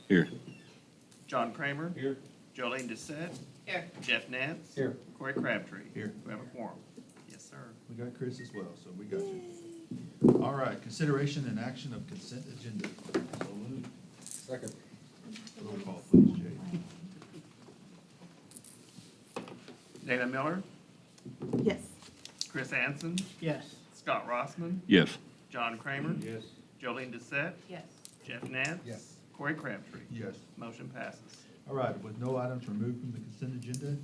Here. John Kramer. Here. Jolene Doucette. Here. Jeff Nance. Here. Corey Crabtree. Here. We have a quorum. Yes, sir. We got Chris as well, so we got you. All right, consideration and action of consent agenda. So moved. Second. Roll call, please, Jay. Dana Miller. Yes. Chris Anson. Yes. Scott Rossman. Yes. John Kramer. Yes. Jolene Doucette. Yes. Jeff Nance. Yes. Corey Crabtree. Yes. Motion passes. All right, with no items removed from the consent agenda,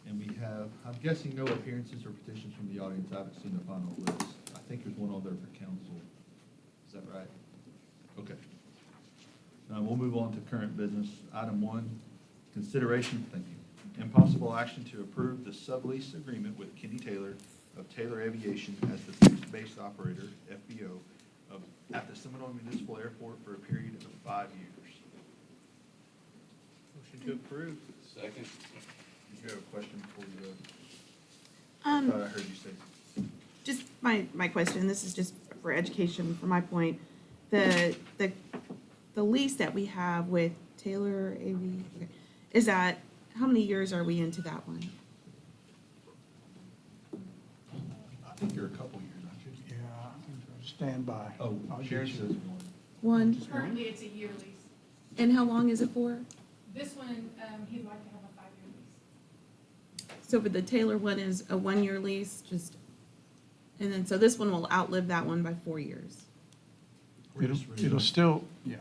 and we have, I'm guessing no appearances or petitions from the audience. I haven't seen the final list. I think there's one on there for council. Is that right? Okay. Now, we'll move on to current business. Item one, consideration, thank you, and possible action to approve the sublease agreement with Kenny Taylor of Taylor Aviation as the fixed-base operator, FBO, at the Seminole Municipal Airport for a period of 5 years. Motion to approve. Second. Did you have a question before you go? I Um, thought I heard you say. just my question, this is just for education, from my point. The lease that we have with Taylor AV, okay, is that, how many years are we into that one? I think you're a couple years, aren't you? Yeah, stand by. Oh, I'll Sharon get says you. one. One, Currently, it's a year lease. and how long is it for? This one, he'd like to have a 5-year lease. So for the Taylor one is a 1-year lease, just, and then, so this one will outlive that one by 4 years. We're just It'll renewing. still, yeah,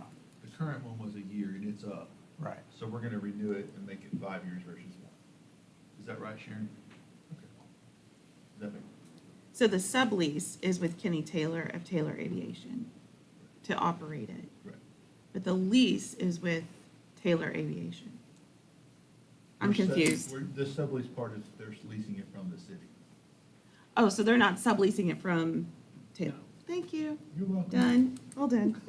The current one was a year and it's up, right. so we're gonna renew it and make it 5 years versus 1. Is that right, Sharon? Okay. Does that make, So the sublease is with Kenny Taylor of Taylor Aviation to operate it, right. but the lease is with Taylor Aviation. I'm We're sub- confused. The sublease part is they're leasing it from the city. Oh, so they're not subleasing it from Taylor? Thank you. You're welcome. Done. All done.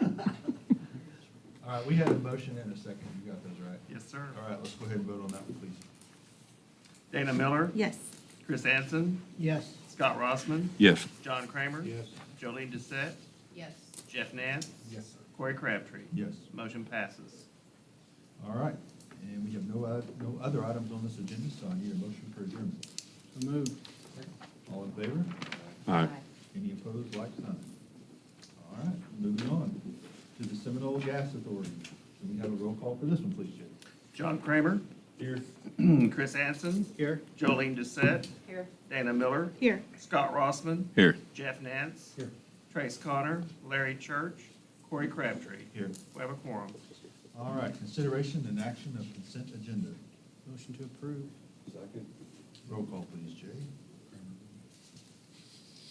All right, we had a motion and a second. You got those right? Yes, sir. All right, let's go ahead and vote on that one, please. Dana Miller. Yes. Chris Anson. Yes. Scott Rossman. Yes. John Kramer. Yes. Jolene Doucette. Yes. Jeff Nance. Yes, sir. Corey Crabtree. Yes. Motion passes. All right, and we have no other items on this agenda, so I need a motion for adjournment. So moved. All in favor? Aye. Any opposed, like sign. All right, moving on to the Seminole Gas Authority. Can we have a roll call for this one, please, Jay? John Kramer. Here. Chris Anson. Here. Jolene Doucette. Here. Dana Miller. Here. Scott Rossman. Here. Jeff Nance. Here. Trace Connor. Larry Church. Corey Crabtree. Here. We have a quorum. All right, consideration and action of consent agenda. Motion to approve. Second. Roll call, please, Jay.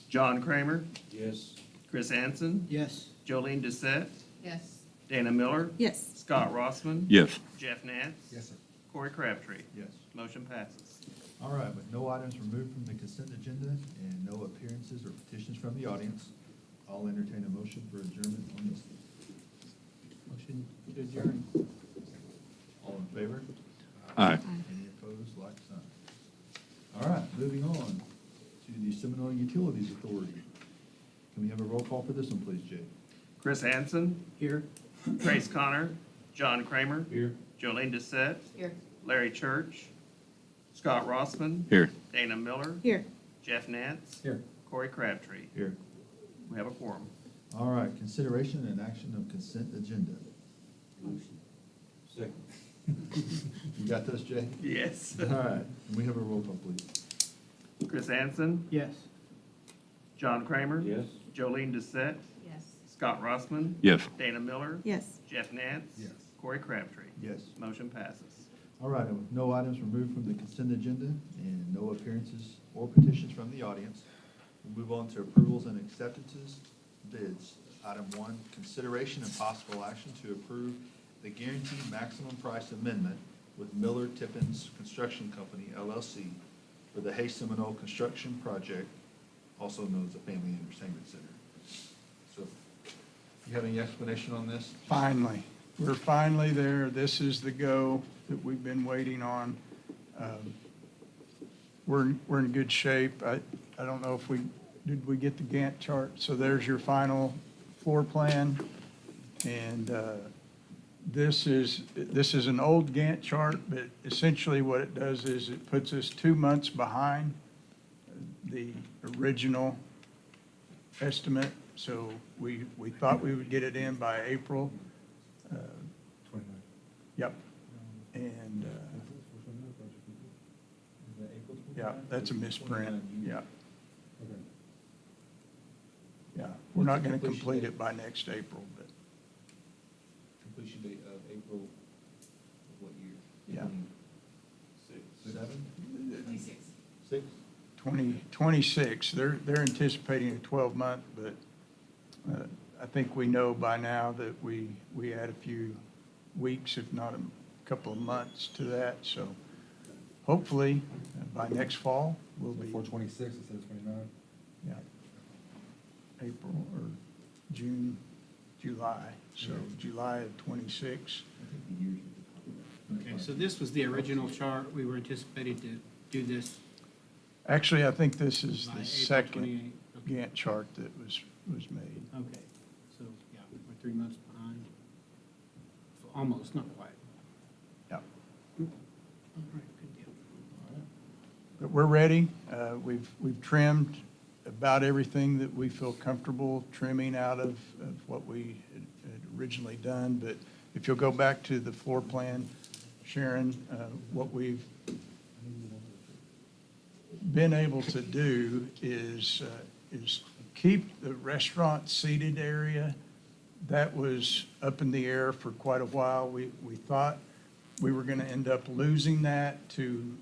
John Kramer. Yes. Chris Anson. Yes. Jolene Doucette. Yes. Dana Miller. Yes. Scott Rossman. Yes. Jeff Nance. Yes, sir. Corey Crabtree. Yes. Motion passes. All right, with no items removed from the consent agenda and no appearances or petitions from the audience, I'll entertain a motion for adjournment on this. Motion to adjourn. All in favor? Aye. Any opposed, like sign. All right, moving on to the Seminole Utilities Authority. Can we have a roll call for this one, please, Jay? Chris Anson. Here. Trace Connor. John Kramer. Here. Jolene Doucette. Here. Larry Church. Scott Rossman. Here. Dana Miller. Here. Jeff Nance. Here. Corey Crabtree. Here. We have a quorum. All right, consideration and action of consent agenda. Motion. Second. You got this, Jay? Yes. All right, can we have a roll call, please? Chris Anson. Yes. John Kramer. Yes. Jolene Doucette. Yes. Scott Rossman. Yes. Dana Miller. Yes. Jeff Nance. Yes. Corey Crabtree. Yes. Motion passes. All right, and with no items removed from the consent agenda and no appearances or petitions from the audience, we'll move on to approvals and acceptances, bids. Item one, consideration and possible action to approve the guaranteed maximum price amendment with Miller Tippins Construction Company, LLC, for the Hay Seminole Construction Project, also known as the Family Entertainment Center. So, you have any explanation on this? Finally. We're finally there. This is the go that we've been waiting on. We're in good shape. I don't know if did we get the Gantt chart? So there's your final floor plan. And This is an old Gantt chart, but essentially what it does is it puts us 2 months behind the original estimate. So we thought we would get it in by April. 29. Yep. And, yeah, that's a misprint. Yeah, Okay. yeah. We're not going to complete it by next April, but Completion date of April of what year? Yeah. 7? 26. 6? 2026, they're anticipating a 12-month, but I think we know by now that we add a few weeks, if not a couple of months to that. So hopefully, by next fall, we'll be, 426 instead of 29. yeah, April or June, July. So July of 26. I think the years we could talk about. Okay, so this was the original chart. We were anticipating to do this Actually, I think this is by the April second 28th. Gantt chart that was made. Okay, so, yeah, we're 3 months behind. So almost, not quite. Yeah. All right, good deal. But we're ready. We've trimmed about everything that we feel comfortable trimming out of what we had originally done. But if you'll go back to the floor plan, Sharon, what we've been able to do is keep the restaurant seated area. That was up in the air for quite a while. We thought we were going to end up losing that to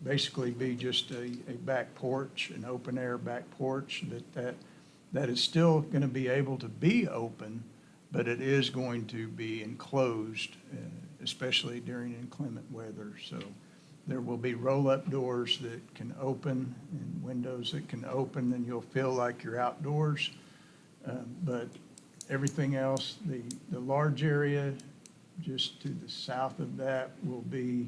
basically be just a back porch, an open air back porch, that is still going to be able to be open, but it is going to be enclosed, especially during inclement weather. So there will be roll-up doors that can open and windows that can open, and you'll feel like you're outdoors. But everything else, the large area just to the south of that will be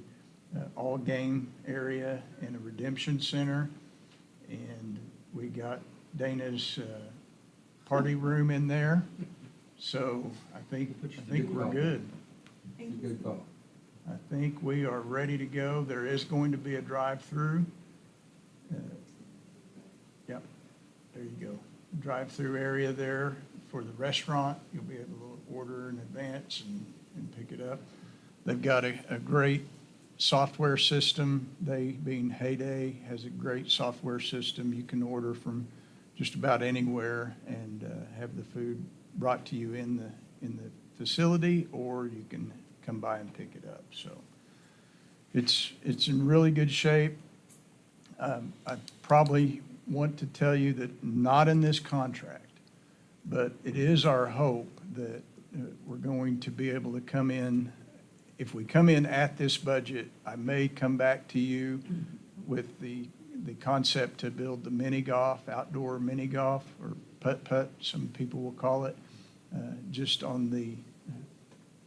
all game area and a redemption center. And we got Dana's party room in there. So I think we're good. It's a good call. I think we are ready to go. There is going to be a drive-through. Yep, there you go. Drive-through area there for the restaurant. You'll be able to order in advance and pick it up. They've got a great software system. They, being Heyday, has a great software system. You can order from just about anywhere and have the food brought to you in the facility, or you can come by and pick it up. So it's in really good shape. I probably want to tell you that not in this contract, but it is our hope that we're going to be able to come in. If we come in at this budget, I may come back to you with the concept to build the mini golf, outdoor mini golf, or putt-putt, some people will call it, just on the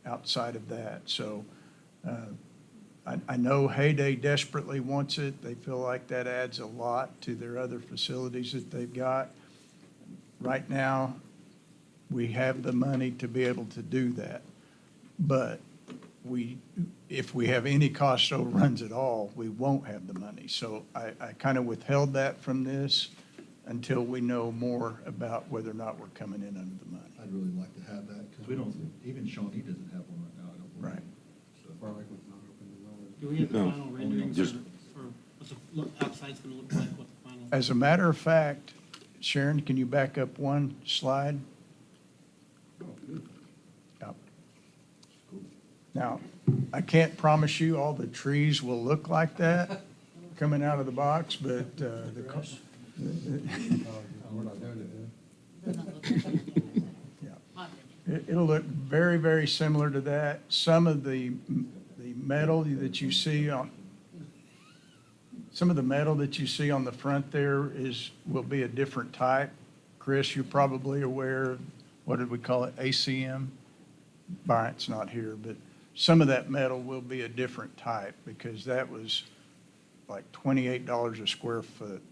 outside of that. So I know Heyday desperately wants it. They feel like that adds a lot to their other facilities that they've got. Right now, we have the money to be able to do that. But if we have any cost overruns at all, we won't have the money. So I kind of withheld that from this until we know more about whether or not we're coming in under the money. I'd really like to have that, because we don't, even Shawnee doesn't have one right now, I don't believe. Right. So- Far Lake was not open as well. Do we have the No, final renderings just- or what's the outside's gonna look like, what the final? As a matter of fact, Sharon, can you back up one slide? Oh, good. Yep. Now, I can't promise you all the trees will look like that coming out of the box, but We're not doing it, yeah. It'll look very, very similar to that. Some of the metal that you see on the front there will be a different type. Chris, you're probably aware of, what did we call it, ACM? Bryant's not here, but some of that metal will be a different type, because that was like $28 a square foot.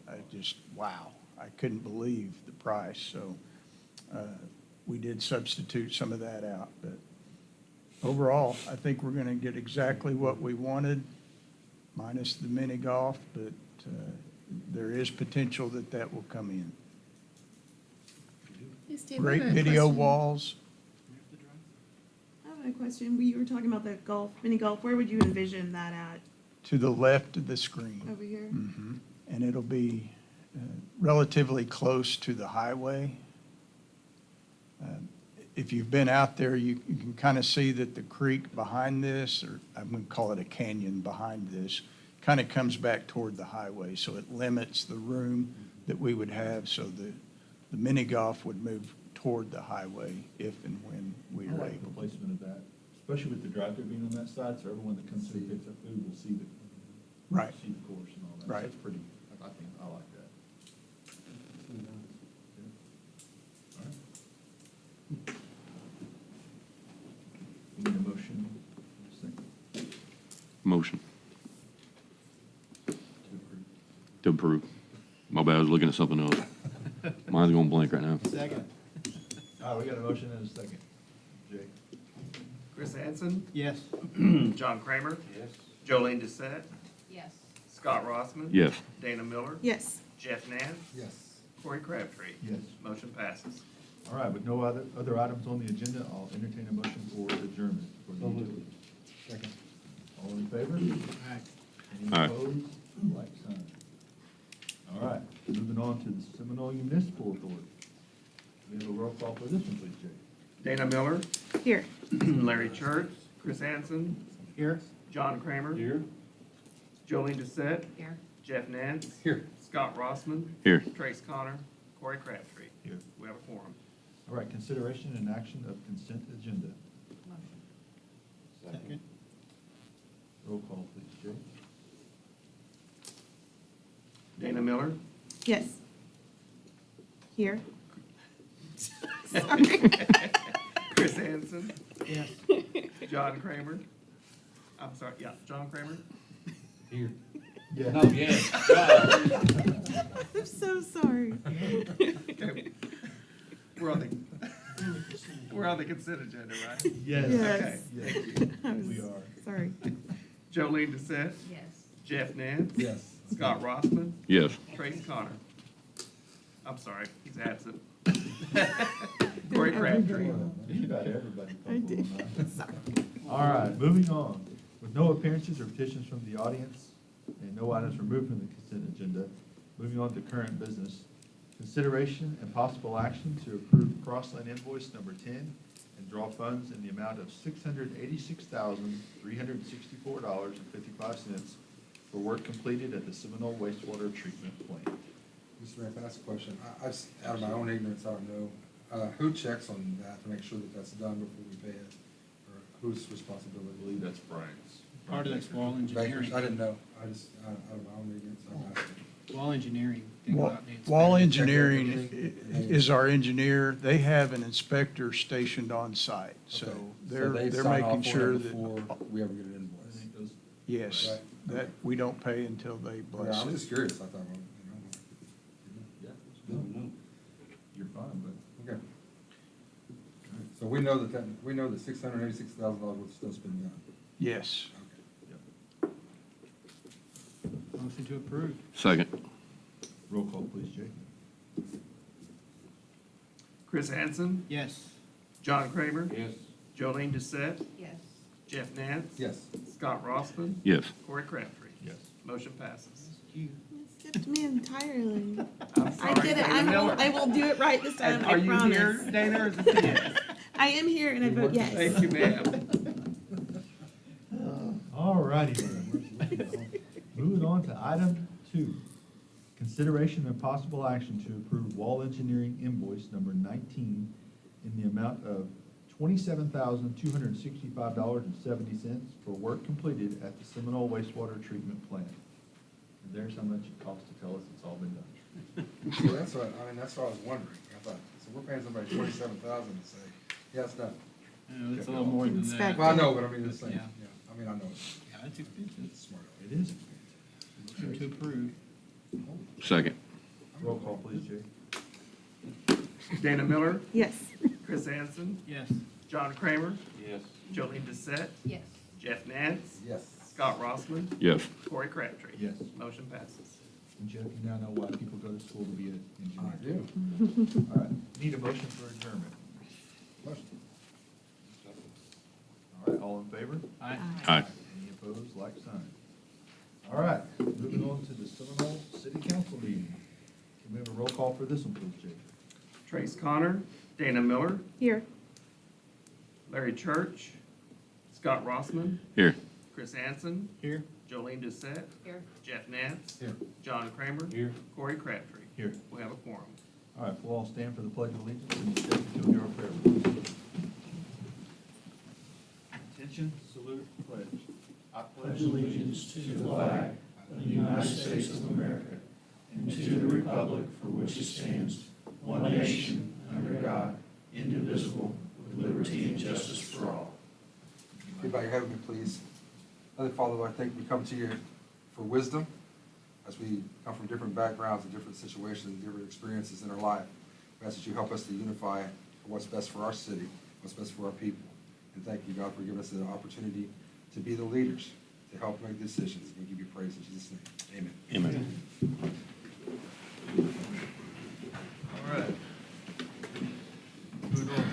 I just, wow, I couldn't believe the price. So we did substitute some of that out, but overall, I think we're going to get exactly what we wanted, minus the mini golf, but there is potential that that will come in. Hey, Steve, I Great have a video question. walls. I have a question. You were talking about the golf, mini golf. Where would you envision that at? To the left of the screen. Over here? Mhm. And it'll be relatively close to the highway. If you've been out there, you can kind of see that the creek behind this, or I'm going to call it a canyon behind this, kind of comes back toward the highway. So it limits the room that we would have, so the mini golf would move toward the highway if and when we I are like the able. placement of that, especially with the drive-through being on that side, so everyone that comes through picks up food will see the. Right. See the course and all that. Right. That's pretty, I think, I like that. All right. We need a motion, second, Motion to approve. to approve. My bad, I was looking at something else. Mine's going blank right now. Second. All right, we got a motion and a second. Jay? Chris Hansen, Yes. John Kramer, Yes. Jolene Doucette, Yes. Scott Rossman. Yes. Dana Miller. Yes. Jeff Nance. Yes. Corey Crabtree. Yes. Motion passes. All right, with no other items on the agenda, I'll entertain a motion for adjournment for the So moved. utilities. Second. All in favor? Aye. Any Aye. opposed? Like sign. All right, moving on to the Seminole Municipal Authority. We have a roll call for this one, please, Jay. Dana Miller, Here. Larry Church, Chris Hansen, Here. John Kramer. Here. Jolene Doucette, Here. Jeff Nance, Here. Scott Rossman, Here. Trace Connor, Corey Crabtree. Here. We have a quorum. All right, consideration and action of consent agenda. Second. Roll call, please, Jay. Dana Miller, Yes. Here. Sorry. Chris Hansen, Yes. John Kramer. I'm sorry, yeah, John Kramer. Here. Yeah. I'm so sorry. Okay. We're on the consent agenda, right? Yes. Yes. Yes, I was- we are. Sorry. Jolene Doucette, Yes. Jeff Nance. Yes. Scott Rossman, Yes. Trace Connor. I'm sorry, he's absent. Corey Crabtree. Just about everybody. I did. Sorry. All right, moving on. With no appearances or petitions from the audience and no items removed from the consent agenda, moving on to current business. Consideration and possible action to approve Crossland invoice number 10 and draw funds in the amount of $686,364.55 for work completed at the Seminole wastewater treatment plant. Mr. Mayor, can I ask a question? Out of my own ignorance, I don't know. Who checks on that to make sure that that's done before we pay it? Or whose I responsibility? believe that's Brian's. Part of that's wall Baker's? engineering. I didn't know. I just, out of my own ignorance, I'm asking. Wall engineering. They go out and inspect. Wall engineering is our engineer. They have an inspector stationed on site, so Okay. they're they they're sign making off on it sure Before that, we ever get an I invoice. think those, yes, Right. that we don't pay until they Okay, bless I'm it. just curious. I thought, well, yeah, it's good. You're fine, but. Okay. So we know that we know that $686,000 worth of stuff's been done. Yes. Okay. Motion to approve. Second. Roll call, please, Jay. Chris Hansen, Yes. John Kramer. Yes. Jolene Doucette, Yes. Jeff Nance. Yes. Scott Rossman, Yes. Corey Crabtree. Yes. Motion passes. You skipped me entirely. I'm I sorry, did it. Dana Miller. I will do it right this time. And I are you here, promise. Dana, or is it a yes? I am here and I vote yes. Thank you, ma'am. All righty then. Moving on to item 2. Consideration and possible action to approve wall engineering invoice number 19 in the amount of $27,265.70 for work completed at the Seminole wastewater treatment plant. And there's how much it costs to tell us it's all been done. So that's what, that's what I was wondering. I thought, so we're paying somebody $27,000 to say, yeah, it's done. It's a little more than that. Inspect. Well, I know, but I mean, it's like, Yeah. yeah, I mean, I know. Yeah, it's expensive. It's smart. It is expensive. Motion to approve. Second. Roll call, please, Jay. Dana Miller, Yes. Chris Hansen, Yes. John Kramer, Yes. Jolene Doucette, Yes. Jeff Nance, Yes. Scott Rossman, Yes. Corey Crabtree. Yes. Motion passes. And Jeff, you now know why people go to school to be an I engineer. do. All right, need a motion for adjournment. Motion. All right, all in favor? Aye. Aye. Any opposed, like sign. All right, moving on to the Seminole City Council meeting. Can we have a roll call for this one, please, Jake? Trace Connor, Dana Miller, Here. Larry Church, Scott Rossman, Here. Chris Anson, Here. Jolene Doucette, Here. Jeff Nance, Here. John Kramer, Here. Corey Crabtree. Here. We have a quorum. All right, we'll all stand for the pledge of allegiance and Jeff, if you'll hear our prayer. Attention, salute, pledge. I pledge allegiance to the flag of the United States of America and to the republic for which it stands, one nation, under God, indivisible, with liberty and justice for all. If you bow your head with me, please. Heavenly Father, Lord, I think we come to you for wisdom as we come from different backgrounds and different situations and different experiences in our life. We ask that you help us to unify what's best for our city, what's best for our people. And thank you, God, for giving us the opportunity to be the leaders, to help make decisions. We give you praise in Jesus' name. Amen. Amen. All right. Moving on,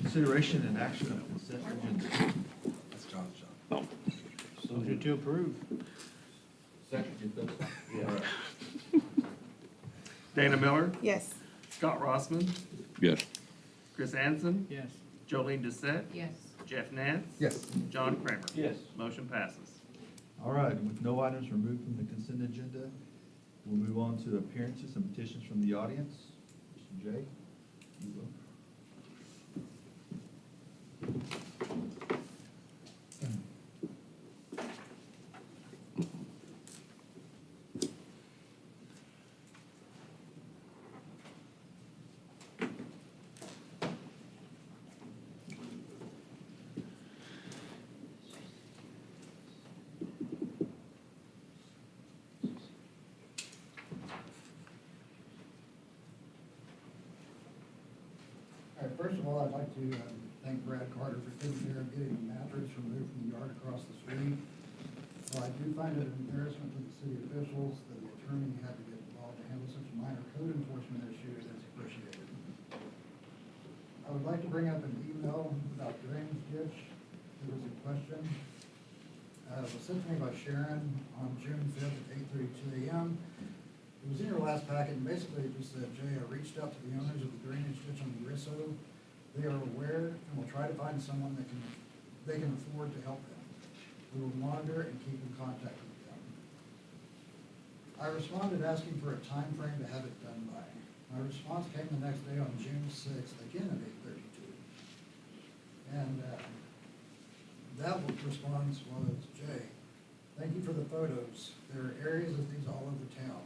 consideration and action of consent agenda. That's John's job. No. Motion to approve. Second, get those. All right. Dana Miller, Yes. Scott Rossman, Yes. Chris Anson, Yes. Jolene Doucette, Yes. Jeff Nance, Yes. John Kramer. Yes. Motion passes. All right, and with no items removed from the consent agenda, we'll move on to appearances and petitions from the audience. Mr. Jay, you will. All right, first of all, I'd like to thank Brad Carter for taking care of getting the mattress removed from the yard across the street. While I do find it an embarrassment to the city officials that the attorney had to get involved to handle such a minor code enforcement issue, it is appreciated. I would like to bring up an email about drainage ditch. There was a question. It was sent to me by Sharon on June 5th at 8:32 a.m. It was in your last packet, and basically it just said, Jay, I reached out to the owners of the drainage ditch on the Risso. They are aware and will try to find someone that they can afford to help them. We will monitor and keep in contact with them. I responded asking for a time frame to have it done by. My response came the next day on June 6th, again at 8:32. And that response was, Jay, thank you for the photos. There are areas of these all over town.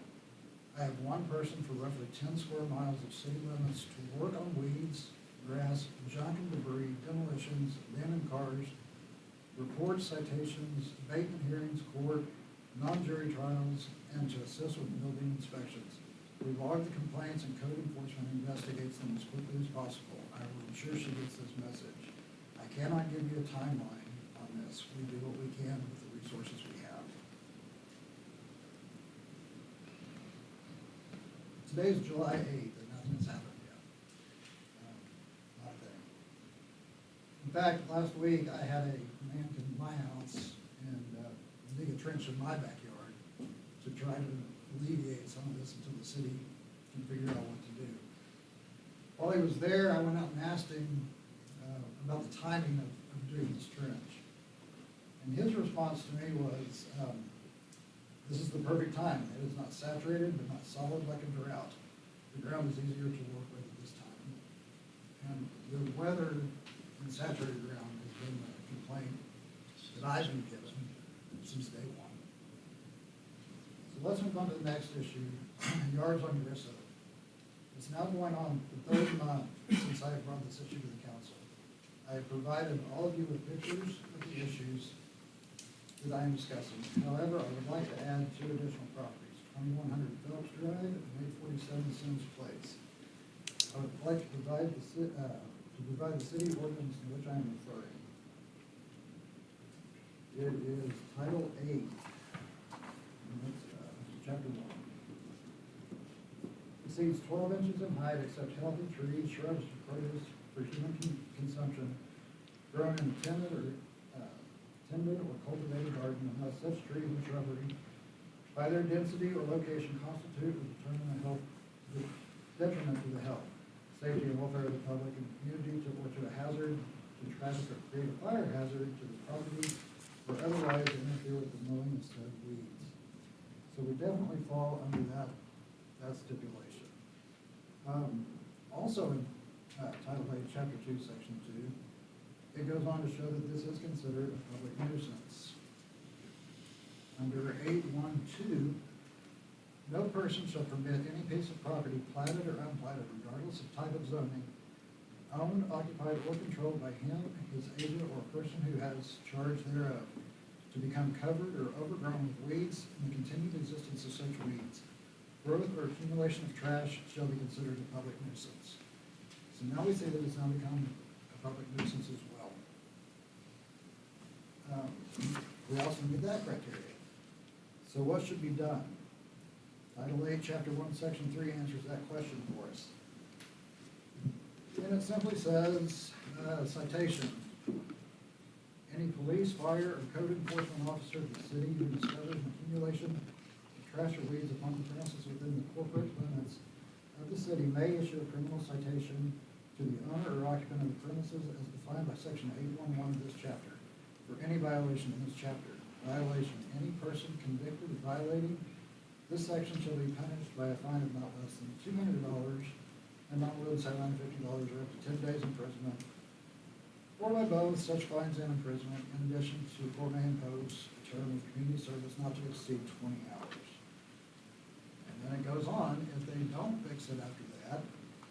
I have one person for roughly 10 square miles of city limits to work on weeds, grass, junk and debris, demolitions, abandoned cars, report citations, abatement hearings, court, non-jury trials, and to assist with building inspections. We log the complaints and code enforcement investigates them as quickly as possible. I will ensure she gets this message. I cannot give you a timeline on this. We do what we can with the resources we have. Today is July 8th, and nothing has happened yet. Not a thing. In fact, last week, I had a man come to my house and dig a trench in my backyard to try to alleviate some of this until the city can figure out what to do. While he was there, I went out and asked him about the timing of doing this trench. And his response to me was, this is the perfect time. It is not saturated, but not solid like a drought. The ground is easier to work with at this time. And the weather in saturated ground has been a complaint that I've been given since day one. So let's move on to the next issue, yards on Risso. It's now going on the third month since I have brought this issue to the council. I have provided all of you with pictures of the issues that I am discussing. However, I would like to add two additional properties, 2100 Phillips Drive and 847 Sims Place. I would like to provide to to provide the city ordinance to which I am referring. It is Title 8, and it's, Chapter 1. Exceeds 12 inches in height except healthy trees, shrubs, or produce for human consumption grown in tended or cultivated garden unless such trees and shrubbery by their density or location constitute or determine a health detriment to the health, safety, and welfare of the public and community or to a hazard to traffic or create a fire hazard to the property or otherwise interfere with the mowing of said weeds. So we definitely fall under that stipulation. Also in Title 8, Chapter 2, Section 2, it goes on to show that this is considered a public nuisance. Under 8.1.2, no person shall permit any piece of property platted or unplatted, regardless of type of zoning, owned, occupied, or controlled by him, his agent, or person who has charge thereof, to become covered or overgrown with weeds in the continued existence of such weeds. Growth or accumulation of trash shall be considered a public nuisance. So now we say that it's now become a public nuisance as well. We also meet that criteria. So what should be done? Title 8, Chapter 1, Section 3 answers that question for us. And it simply says, citation. Any police, fire, or code enforcement officer of the city who discovers an accumulation of trash or weeds upon the premises within the corporate limits of the city may issue a criminal citation to the owner or occupant of the premises as defined by Section 8.1.1 of this chapter. For any violation in this chapter, violation, any person convicted of violating this section shall be punished by a fine of not less than $200 and not more than $750 or up to 10 days imprisonment, or by both such fines and imprisonment, in addition to court may impose a term of community service not to exceed 20 hours. And then it goes on, if they don't fix it after that,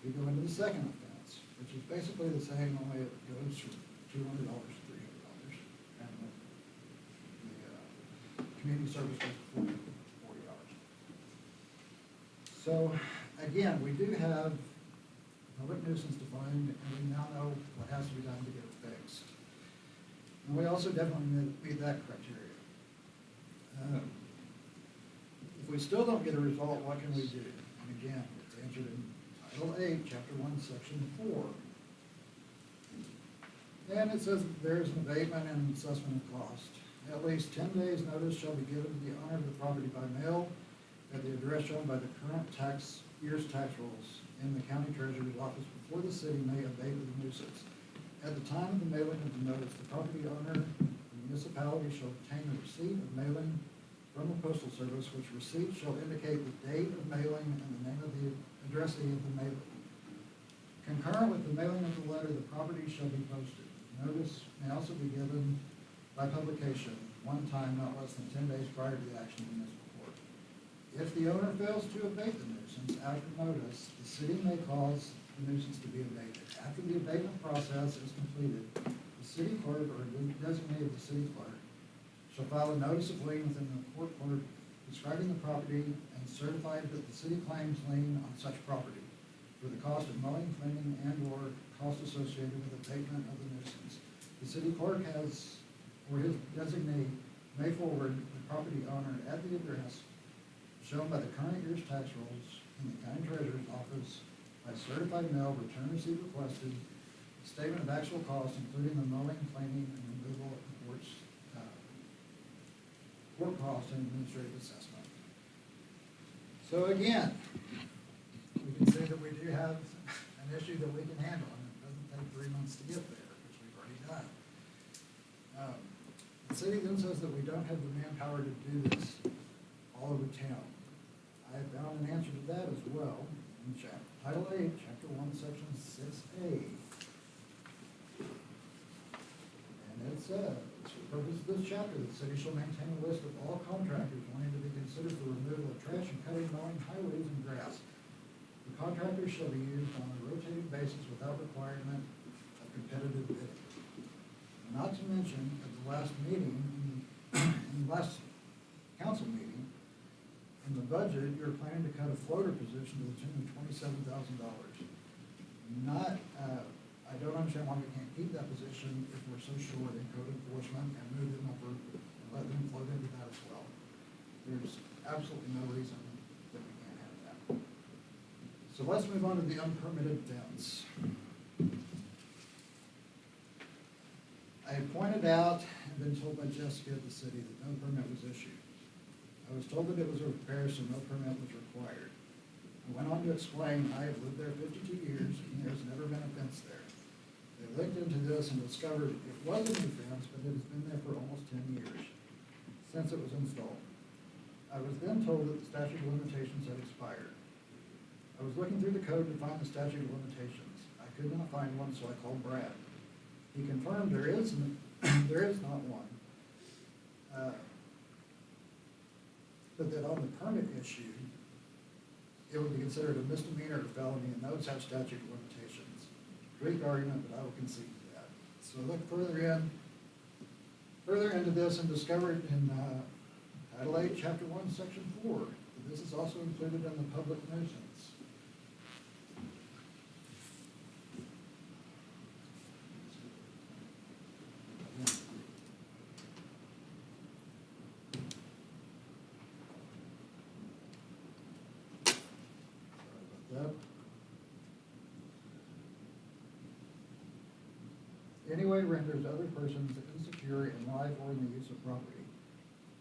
we go into the second offense, which is basically the same, only it goes from $200 to $300. And the community service goes to 40 hours. So, again, we do have public nuisance defined, and we now know what has to be done to get it fixed. And we also definitely meet that criteria. If we still don't get a result, what can we do? And again, it's answered in Title 8, Chapter 1, Section 4. And it says there is an abatement and assessment of cost. At least 10 days' notice shall be given to the owner of the property by mail at the address shown by the current year's tax rolls in the county treasurer's office before the city may abate the nuisance. At the time of the mailing of the notice, the property owner, the municipality shall obtain a receipt of mailing from the postal service, which receipt shall indicate the date of mailing and the name of the addressee of the mailing. Concurrent with the mailing of the letter, the property shall be posted. Notice may also be given by publication, one time not less than 10 days prior to the action of the municipal court. If the owner fails to abate the nuisance after notice, the city may cause the nuisance to be abated. After the abatement process is completed, the city clerk or a designee of the city clerk shall file a notice of lien within the court describing the property and certify that the city claims lien on such property for the cost of mowing, cleaning, and/or cost associated with abatement of the nuisance. The city clerk has, or his designee, may forward the property owner at the address shown by the current year's tax rolls in the county treasurer's office by certified mail, return receipt requested, statement of actual cost, including the mowing, cleaning, and removal of court cost and administrative assessment. So again, we can say that we do have an issue that we can handle, and it doesn't take 3 months to get there, which we've already done. The city then says that we don't have the manpower to do this all over town. I have found an answer to that as well in Title 8, Chapter 1, Section 6A. And it says, for the purpose of this chapter, the city shall maintain a list of all contractors wanting to be considered for removal of trash and cutting, mowing, highways, and grass. The contractors shall be used on a rotating basis without requirement of competitive bidding. Not to mention, at the last meeting, in the last council meeting, in the budget, you're planning to cut a floater position to the tune of $27,000. I don't understand why we can't keep that position if we're so short in code enforcement and move them over and let them float into that as well. There's absolutely no reason that we can't have that. So let's move on to the unpermitted fence. I had pointed out and been told by Jessica at the city that no permit was issued. I was told that it was a repair, so no permit was required. I went on to explain, I have lived there 52 years, and there's never been a fence there. They looked into this and discovered it was a new fence, but it has been there for almost 10 years, since it was installed. I was then told that the statute of limitations had expired. I was looking through the code to find the statute of limitations. I could not find one, so I called Brad. He confirmed there is not one. But that on the permit issue, it would be considered a misdemeanor or felony, and those have statute of limitations. Great argument, but I will concede to that. So I looked further into this and discovered in Title 8, Chapter 1, Section 4, that this is also included in the public nuisance. Anyway renders other persons insecure in life or in the use of property.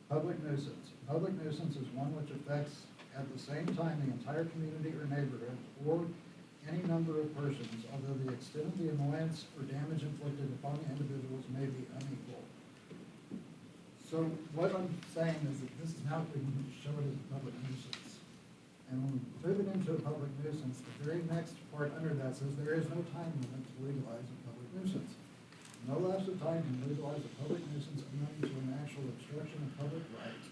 Public nuisance. Public nuisance is one which affects at the same time the entire community or neighborhood or any number of persons, although the extent of the annoyance or damage inflicted upon the individuals may be unequal. So what I'm saying is that this is now we can show it as a public nuisance. And when we move it into a public nuisance, the very next part under that says there is no time limit to legalize a public nuisance. No lapse of time can legalize a public nuisance amounting to an actual obstruction of public right.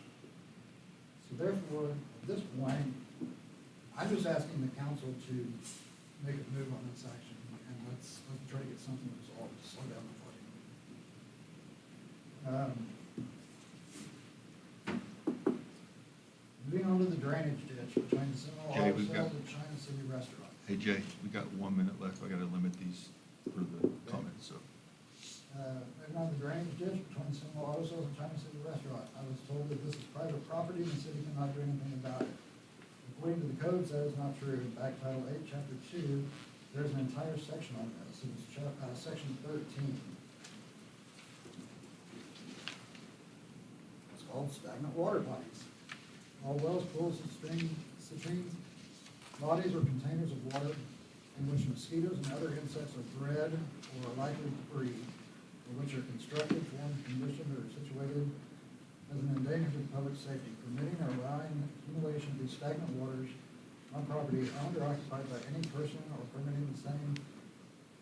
So therefore, at this point, I'm just asking the council to make a move on this action, and let's try to get something resolved to slow down the flooding. Moving on to the drainage ditch between the Seminole Jay, Auto we've got- Sales and China City Restaurant. Hey Jay, we got 1 minute left. I gotta limit these for the comments, so. Moving on to the drainage ditch between Seminole Auto Sales and China City Restaurant. I was told that this is private property and the city cannot do anything about it. According to the code, that is not true. In fact, Title 8, Chapter 2, there's an entire section on this. It's Section 13. It's called stagnant water bodies. All wells, pools, and cisterns, bodies or containers of water in which mosquitoes and other insects are bred or are likely to breed, or which are constructed, formed, conditioned, or situated as an endanger to public safety, permitting or allowing accumulation of these stagnant waters on property owned or occupied by any person, or permitting the same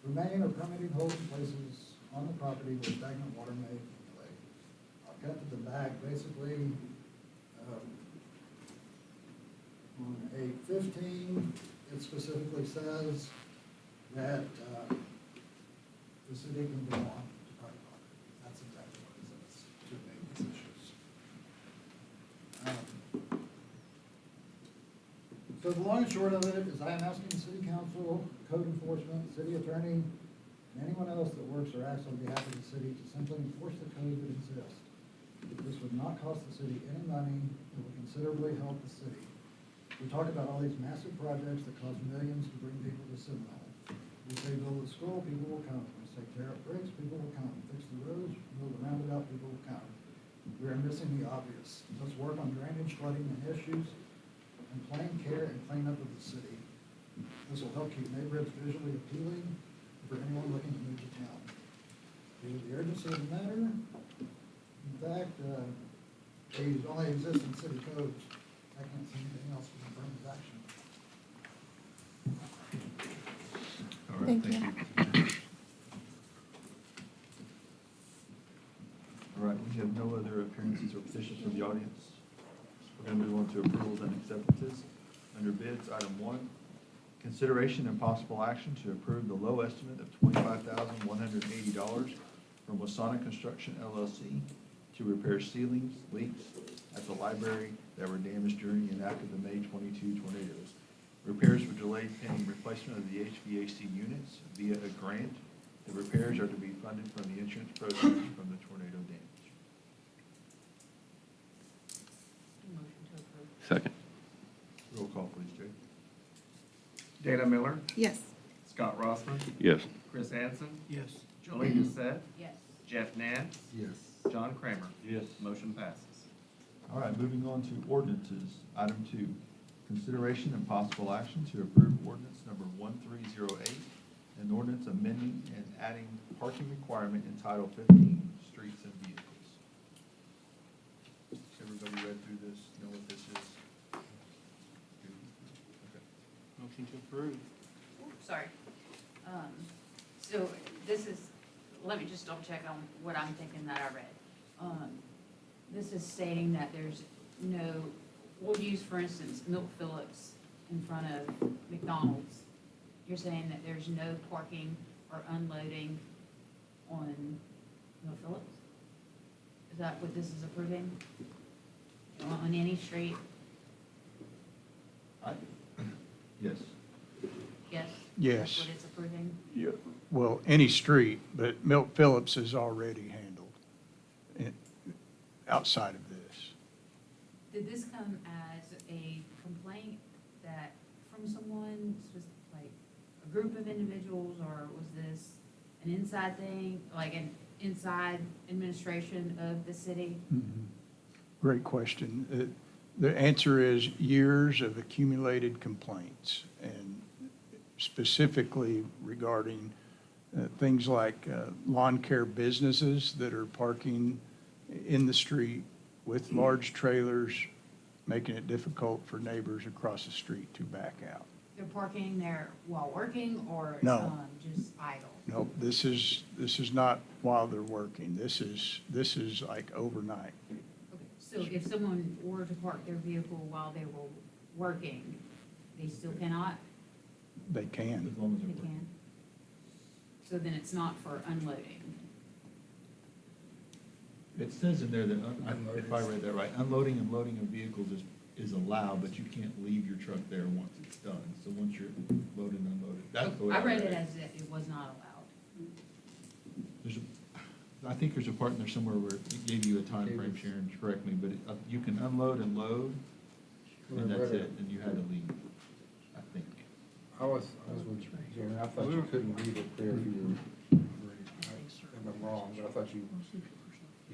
remain or permitting holding places on the property where stagnant water may accumulate. I'll cut to the back, basically, on 815, it specifically says that the city can go on to private property. That's exactly what it says to make these issues. So the long and short of it is I am asking the city council, code enforcement, city attorney, and anyone else that works or acts on behalf of the city to simply enforce the code that exists. This would not cost the city any money. It would considerably help the city. We talk about all these massive projects that cost millions to bring people to Seminole. We say build a school, people will come. We say tear up bricks, people will come. Fix the roads, build a roundabout, people will come. We are missing the obvious. Let's work on drainage, flooding, and issues, and plain care and cleanup of the city. This will help keep neighborhoods visually appealing for anyone looking to move to town. Due to the urgency of the matter, in fact, these only exist in city codes. I can't see anything else to confirm his action. All right, Thank thank you. you. All right, we have no other appearances or petitions from the audience. We're gonna move on to approvals and acceptances. Under bids, item 1, consideration and possible action to approve the low estimate of $25,180 from Wasana Construction LLC to repair ceilings, leaks at the library that were damaged during and after the May 22 tornadoes. Repairs were delayed pending replacement of the HVAC units via a grant. The repairs are to be funded from the insurance proceeds from the tornado damage. Second. Roll call, please, Jay. Dana Miller, Yes. Scott Rossman, Yes. Chris Anson, Yes. Jolie Doucette, Yes. Jeff Nance, Yes. John Kramer. Yes. Motion passes. All right, moving on to ordinances. Item 2, consideration and possible action to approve ordinance number 1308, an ordinance amending and adding parking requirement in Title 15, Streets and Vehicles. Everybody read through this, know what this is? Okay. Motion to approve. Sorry. So this is, let me just double check on what I'm thinking that I read. This is stating that there's no, we'll use, for instance, Milk Phillips in front of McDonald's. You're saying that there's no parking or unloading on Milk Phillips? Is that what this is approving? On any street? Yes. Yes? Yes. That's what it's approving? Yeah, well, any street, but Milk Phillips is already handled outside of this. Did this come as a complaint that, from someone, like a group of individuals, or was this an inside thing, like an inside administration of the city? Great question. The answer is years of accumulated complaints, and specifically regarding things like lawn care businesses that are parking in the street with large trailers, making it difficult for neighbors across the street to back out. They're parking there while working, or No. just idle? No, this is not while they're working. This is like overnight. Okay, so if someone were to park their vehicle while they were working, they still cannot? They can. As long as They it works. can? So then it's not for unloading? It says in there that, if I read that right, unloading and loading of vehicles is allowed, but you can't leave your truck there once it's done. So once you're loaded and unloaded, that's the way I read it as if it was not allowed. There's I think there's a part in there somewhere where it gave you a time frame, Sharon, correct me, but you can unload and load, and that's it, and you had to leave, I think. I was with Jeremy, I thought you couldn't leave it there if you were, if I'm wrong, but I thought you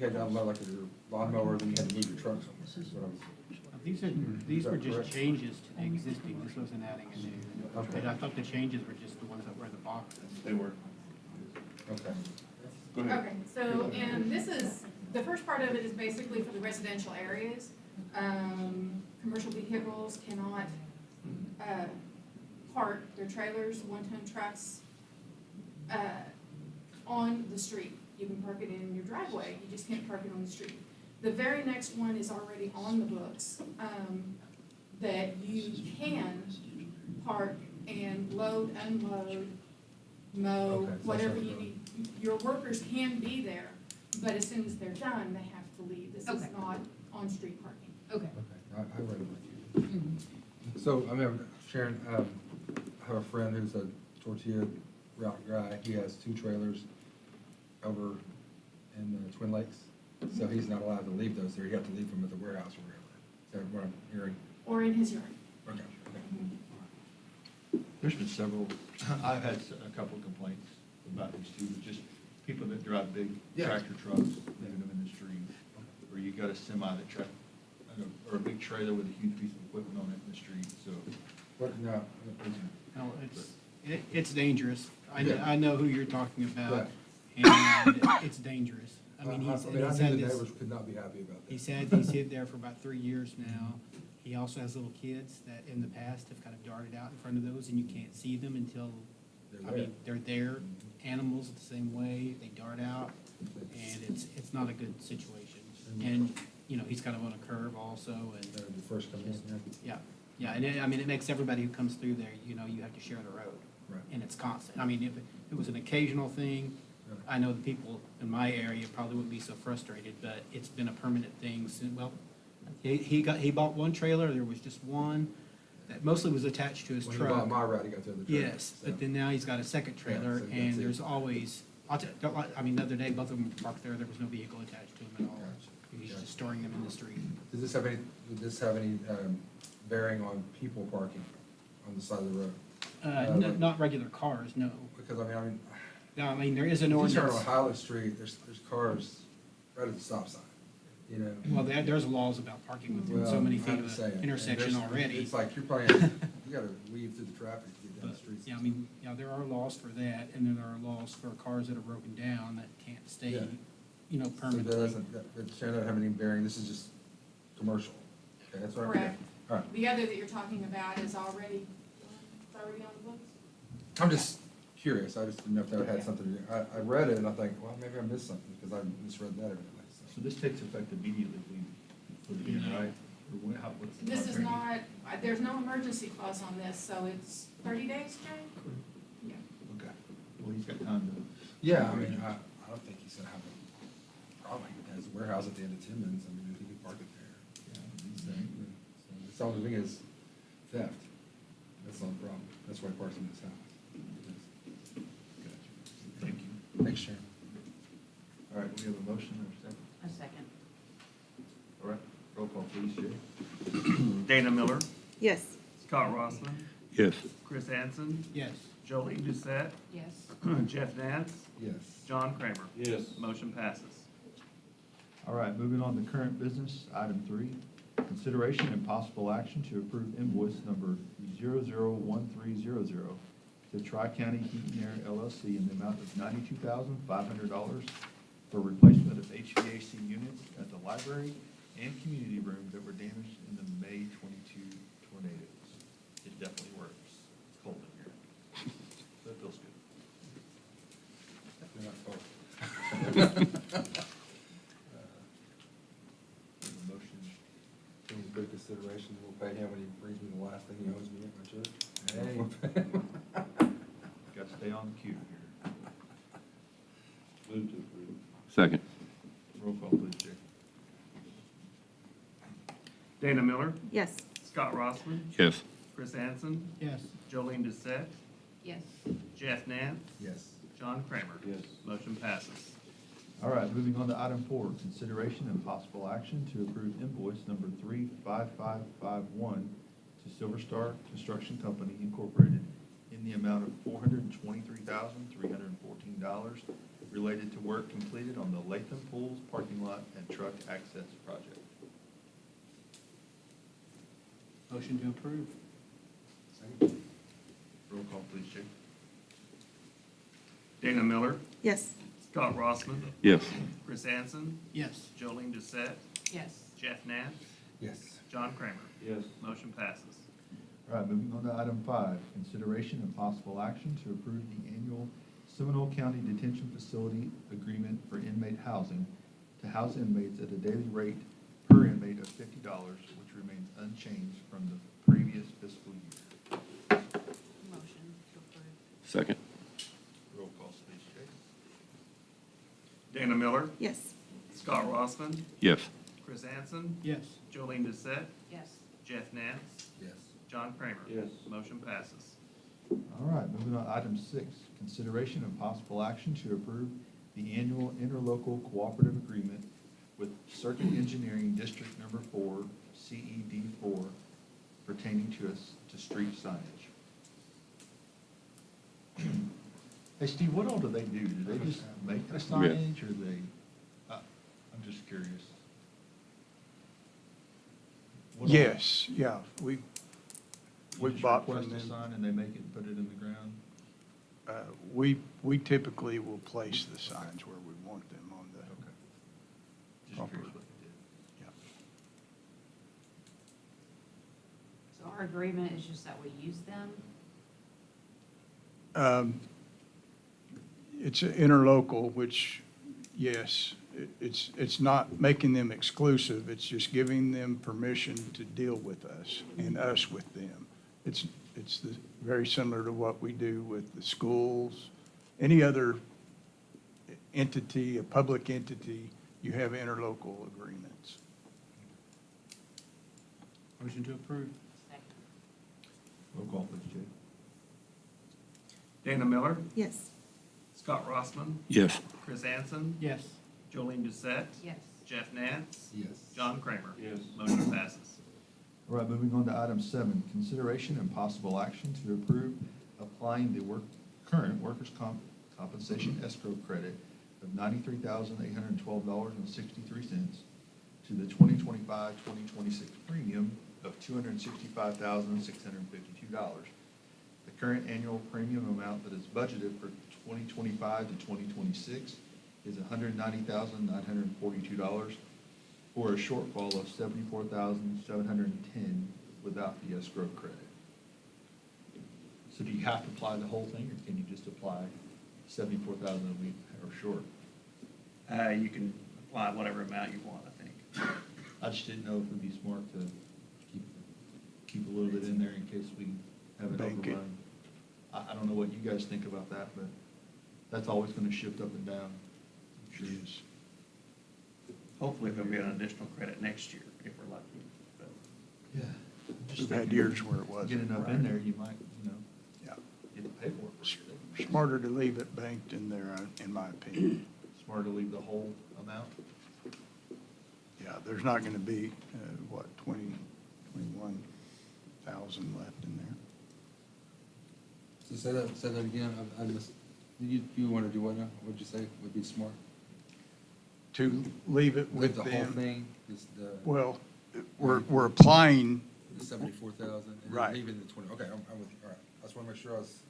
had to unload like your lawnmower, then you had to move your truck somewhere. These were just changes to the existing, this wasn't adding a new. Okay. And I thought the changes were just the ones that were in the boxes. They were. Okay. Go ahead. Okay, so, and this is, the first part of it is basically for the residential areas. Commercial vehicles cannot, park their trailers, one-ton trucks, on the street. You can park it in your driveway, you just can't park it on the street. The very next one is already on the books, that you can park and load, unload, mow, Okay, so that's whatever what you I'm need. Your workers can be there, but as soon as they're done, they have to leave. This is Okay. not on-street parking. Okay. Okay, I read it like you. So, I mean, Sharon, I have a friend who's a tortilla route guy. He has 2 trailers over in Twin Lakes. So he's not allowed to leave those there. You have to leave them at the warehouse or wherever. Is that what I'm hearing? Or in his yard. Okay, okay. There's been several, I've had a couple complaints about these two, just people that drive big Yeah. tractor trucks, leaving them in the street. Or you got a semi that or a big trailer with a huge piece of equipment on it in the street, so. What, no, No, it's dangerous. I know who you're talking about, Yeah. and it's dangerous. I mean, I he's knew the had this, neighbors could not be happy about that. he said he's hid there for about 3 years now. He also has little kids that in the past have kind of darted out in front of those, and you can't see them until, They're I mean, they're there. Animals the same way, they dart out, and it's not a good situation. And, you know, he's kind of on a curve also, and, They're the first coming in, yeah, and I mean, it makes everybody who comes through there, you know, you have to share the road. Right. And it's constant. I mean, if it was an occasional thing, I know the people in my area probably wouldn't be so frustrated, but it's been a permanent thing since, well, he bought one trailer, there was just one. that mostly was attached to his When he bought truck. my ride, he got the other trailer. Yes, so. but then now he's got a second Yeah, trailer, so that's and it. there's always, I mean, the other day, both of them were parked there was no vehicle attached to him at all. Gotcha. He's Gotcha. just storing them in the street. Would this have any bearing on people parking on the side of the road? Not regular cars, no. Because, I mean, No, I mean, there is an if you turn ordinance. on Highland Street, there's cars right at the stop sign, you know? Well, there's laws about parking within so Well, many I'm feet of just an saying, intersection and already. It's like you're playing, you gotta weave through the traffic to get down the But, streets. yeah, I mean, yeah, there are laws for that, and then there are laws for cars that are broken down that can't stay, Yeah. you know, So that permanently. that doesn't have any bearing, this is just commercial. Okay, that's what I'm. Correct. All right, The other that you're talking about is already, it's already on the books? I'm just curious, I just didn't know if that had something to do, I read it and I think, well, maybe I missed something, because I misread that evidently, So so. this takes effect immediately for the year, right? Or what's the This is timeframe? not, there's no emergency clause on this, so it's 30 days, Jay? Yeah. Okay, well, he's got time to. Yeah, I mean, I don't think he's gonna have a problem, he has a warehouse at the end of Timmons, I mean, he can park it there. Yeah, So the only thing is theft, that's not a problem, that's why he parks in his house. Thank you. Thanks, Sharon. All right, we have a motion or a second? A second. All right, roll call please, Jay. Dana Miller, Yes. Scott Rossman, Yes. Chris Anson, Yes. Jolene Doucette, Yes. Jeff Nance, Yes. John Kramer. Yes. Motion passes. All right, moving on to current business, item 3, consideration and possible action to approve invoice number 001300 to Tri-County Heat and Air LLC in the amount of $92,500 for replacement of HVAC units at the library and community room that were damaged in the May 22 tornadoes. It definitely works. It's cold in here. That feels good. You're not told. The motion, Things good consideration, we'll pay him when he brings me the last thing he owes me at my church. got to stay on cue here. Move to approve. Second. Roll call please, Jay. Dana Miller, Yes. Scott Rossman, Yes. Chris Anson, Yes. Jolene Doucette, Yes. Jeff Nance, Yes. John Kramer. Yes. Motion passes. All right, moving on to item 4, consideration and possible action to approve invoice number 35551 to Silver Star Construction Company Incorporated in the amount of $423,314 related to work completed on the Latham Pools parking lot and truck access project. Motion to approve. Roll call please, Jake. Dana Miller, Yes. Scott Rossman, Yes. Chris Anson, Yes. Jolene Doucette, Yes. Jeff Nance, Yes. John Kramer. Yes. Motion passes. All right, moving on to item 5, consideration and possible action to approve the annual Seminole County Detention Facility Agreement for inmate housing to house inmates at a daily rate per inmate of $50, which remains unchanged from the previous fiscal year. Motion to approve. Second. Roll call, please, Jake. Dana Miller, Yes. Scott Rossman, Yes. Chris Anson, Yes. Jolene Doucette, Yes. Jeff Nance, Yes. John Kramer. Yes. Motion passes. All right, moving on to item 6, consideration and possible action to approve the annual interlocal cooperative agreement with Circuit Engineering District Number 4, CED 4, pertaining to street signage. Hey, Steve, what all do they do? Do they just make the signage, or they, I'm just curious. What all- Yes, yeah, we You just bought request from a them. sign and they make it and put it in the ground? We typically will place the signs where we want them on the, Okay. Just Proper. curious what they did. yeah. So our agreement is just that we use them? It's an interlocal, which, yes, it's not making them exclusive, it's just giving them permission to deal with us and us with them. It's very similar to what we do with the schools, any other entity, a public entity, you have interlocal agreements. Motion to approve. Second. Roll call, please, Jay. Dana Miller, Yes. Scott Rossman, Yes. Chris Anson, Yes. Jolene Doucette, Yes. Jeff Nance, Yes. John Kramer. Yes. Motion passes. All right, moving on to item 7, consideration and possible action to approve applying the current workers' compensation escrow credit of $93,812.63 to the 2025-2026 premium of $265,652. The current annual premium amount that is budgeted for 2025 to 2026 is $190,942, or a shortfall of $74,710 without the escrow credit. So do you have to apply the whole thing, or can you just apply 74,000 a week or short? You can apply whatever amount you want, I think. I just didn't know if it'd be smart to keep a little bit in there in case we have an Bank it. overrun. I don't know what you guys think about that, but that's always gonna shift up and down. I'm sure. Yes. Hopefully there'll be an additional credit next year if we're lucky. But Yeah. We've had years where it wasn't. Get enough in there, you might, Yeah. get the paperwork. for it. Smarter to leave it banked in there, in my opinion. Smarter to leave the whole amount? Yeah, there's not gonna be, 21,000 left in there. So say that again, I missed, you want to do what now? What'd you say would be smart? To leave it With with the whole them. thing, is the Well, we're applying, 74,000, and Right. then leaving the 20, okay, I'm with you, all right. I just want to make sure I was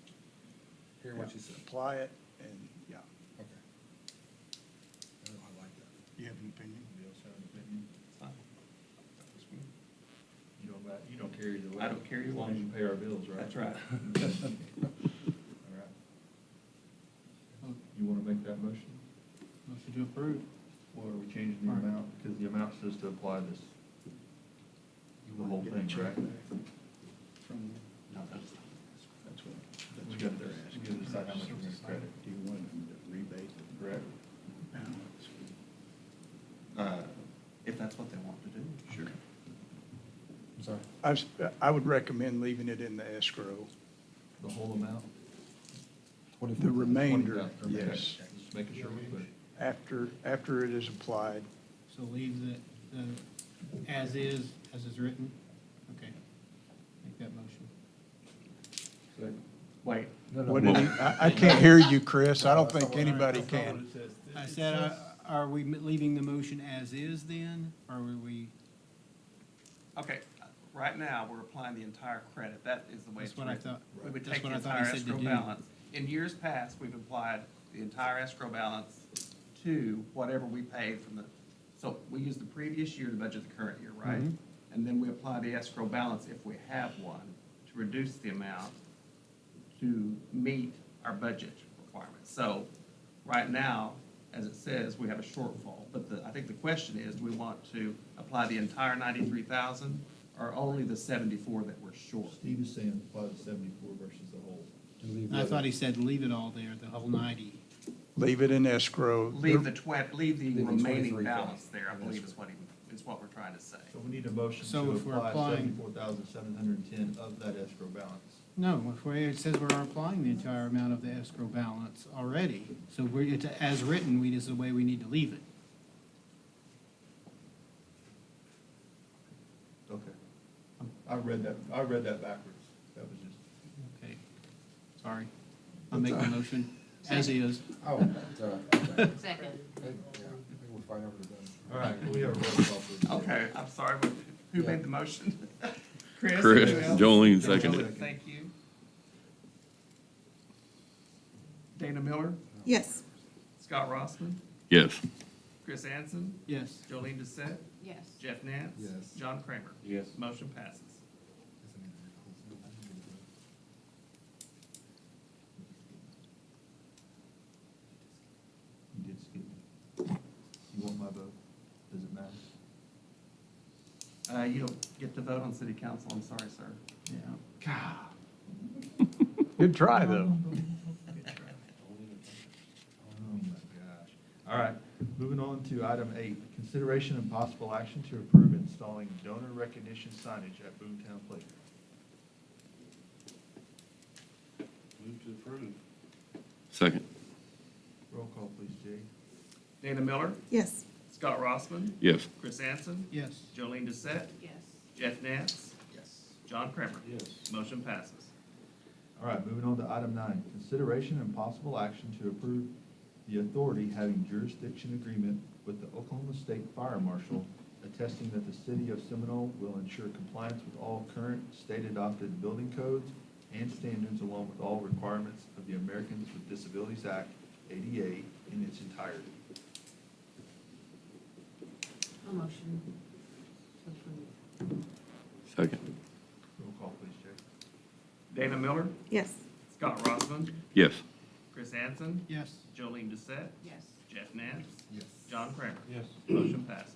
hearing what you said. apply it, and, yeah. Okay. I like that. You have an opinion? Anybody else have an opinion? it's fine. You don't care either way? I don't care either As long as way. you pay our bills, right? That's right. All right. You want to make that motion? Motion to approve. Or are we changing the Right. amount? Because the amount says to apply this, the whole Get a thing, check right? back. No, that's We got to decide how much we're going to credit. Do you want them to rebate it? Correct? if that's what they want to do, sure. I'm sorry. I would recommend leaving it in the escrow. The whole amount? The remainder, 20,000, okay. yes, Just making sure we put. after it is applied. So leave the as is written? Okay. Make that motion. Wait, What did he, I can't hear you, Chris. I don't think anybody can. I said, are we leaving the motion as is then, or were we, okay, right now, we're applying the entire credit, that is the way That's it's what I written. thought. We would That's take the what I thought he entire said to escrow do. balance. In years past, we've applied the entire escrow balance to whatever we paid from the, so we use the previous year to budget the current year, right? Mhm. And then we apply the escrow balance, if we have one, to reduce the amount to meet our budget requirements. So, right now, as it says, we have a shortfall, but I think the question is, do we want to apply the entire 93,000 or only the 74 that we're short? Steve is saying apply the 74 versus the whole. I thought he said leave it all there, the whole 90. Leave it in escrow. Leave the Leave the remaining 23,000. balance there, I believe is what we're trying to say. So we need a motion So to if we're apply applying- 74,710 of that escrow balance. No, it says we're applying the entire amount of the escrow balance already. So it's as written, is the way we need to leave it. Okay. I read that backwards. That was just. Okay. Sorry. I'll make the motion as is. Oh, it's all right. Okay. Second. Yeah, I think we're fine over the done. All right, can we have a roll call, please? Okay, I'm sorry, but who made the motion? Chris? Chris, anyone else? Jolene seconded. Thank you. Dana Miller, Yes. Scott Rossman, Yes. Chris Anson, Yes. Jolene Doucette, Yes. Jeff Nance. Yes. John Kramer. Yes. Motion passes. You did skip me. You want my vote? Does it matter? You don't get to vote on city council, I'm sorry, sir. Yeah. Good try, though. Oh, my gosh. All right, moving on to item 8, consideration and possible action to approve installing donor recognition signage at Boomtown Playground. Second. Roll call, please, Jay. Dana Miller, Yes. Scott Rossman, Yes. Chris Anson, Yes. Jolene Doucette, Yes. Jeff Nance, Yes. John Kramer. Yes. Motion passes. All right, moving on to item 9, consideration and possible action to approve the authority having jurisdiction agreement with the Oklahoma State Fire Marshal attesting that the city of Seminole will ensure compliance with all current state-adopted building codes and standards along with all requirements of the Americans with Disabilities Act, ADA, in its entirety. A motion to approve. Second. Roll call, please, Jay. Dana Miller, Yes. Scott Rossman, Yes. Chris Anson, Yes. Jolene Doucette, Yes. Jeff Nance, Yes. John Kramer. Yes. Motion passes.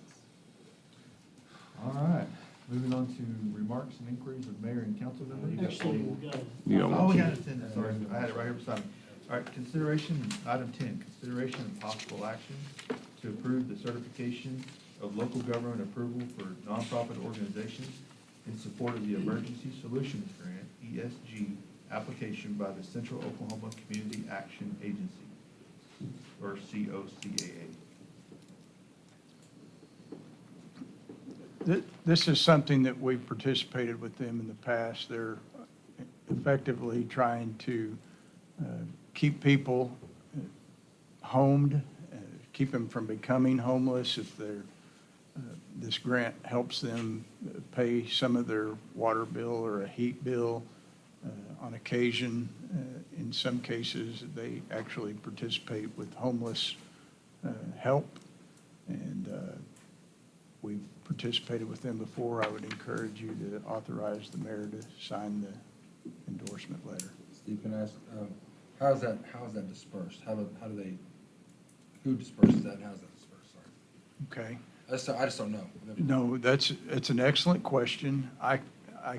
All right, moving on to remarks and inquiries of mayor and council members. Actually, we got You got Oh, one. we got attendance, sorry, I had it right here beside me. All right, consideration, item 10, consideration and possible action to approve the certification of local government approval for nonprofit organizations in support of the Emergency Solutions Grant, ESG, application by the Central Oklahoma Community Action Agency, or COCAA. This is something that we've participated with them in the past. They're effectively trying to keep people homed, keep them from becoming homeless if they're, this grant helps them pay some of their water bill or a heat bill on occasion. In some cases, they actually participate with homeless help, and we've participated with them before. I would encourage you to authorize the mayor to sign the endorsement letter. Steve, can I ask, how is that dispersed? How do they, who disperses that and how is that dispersed? Sorry. Okay? I just don't know. No, it's an excellent question. I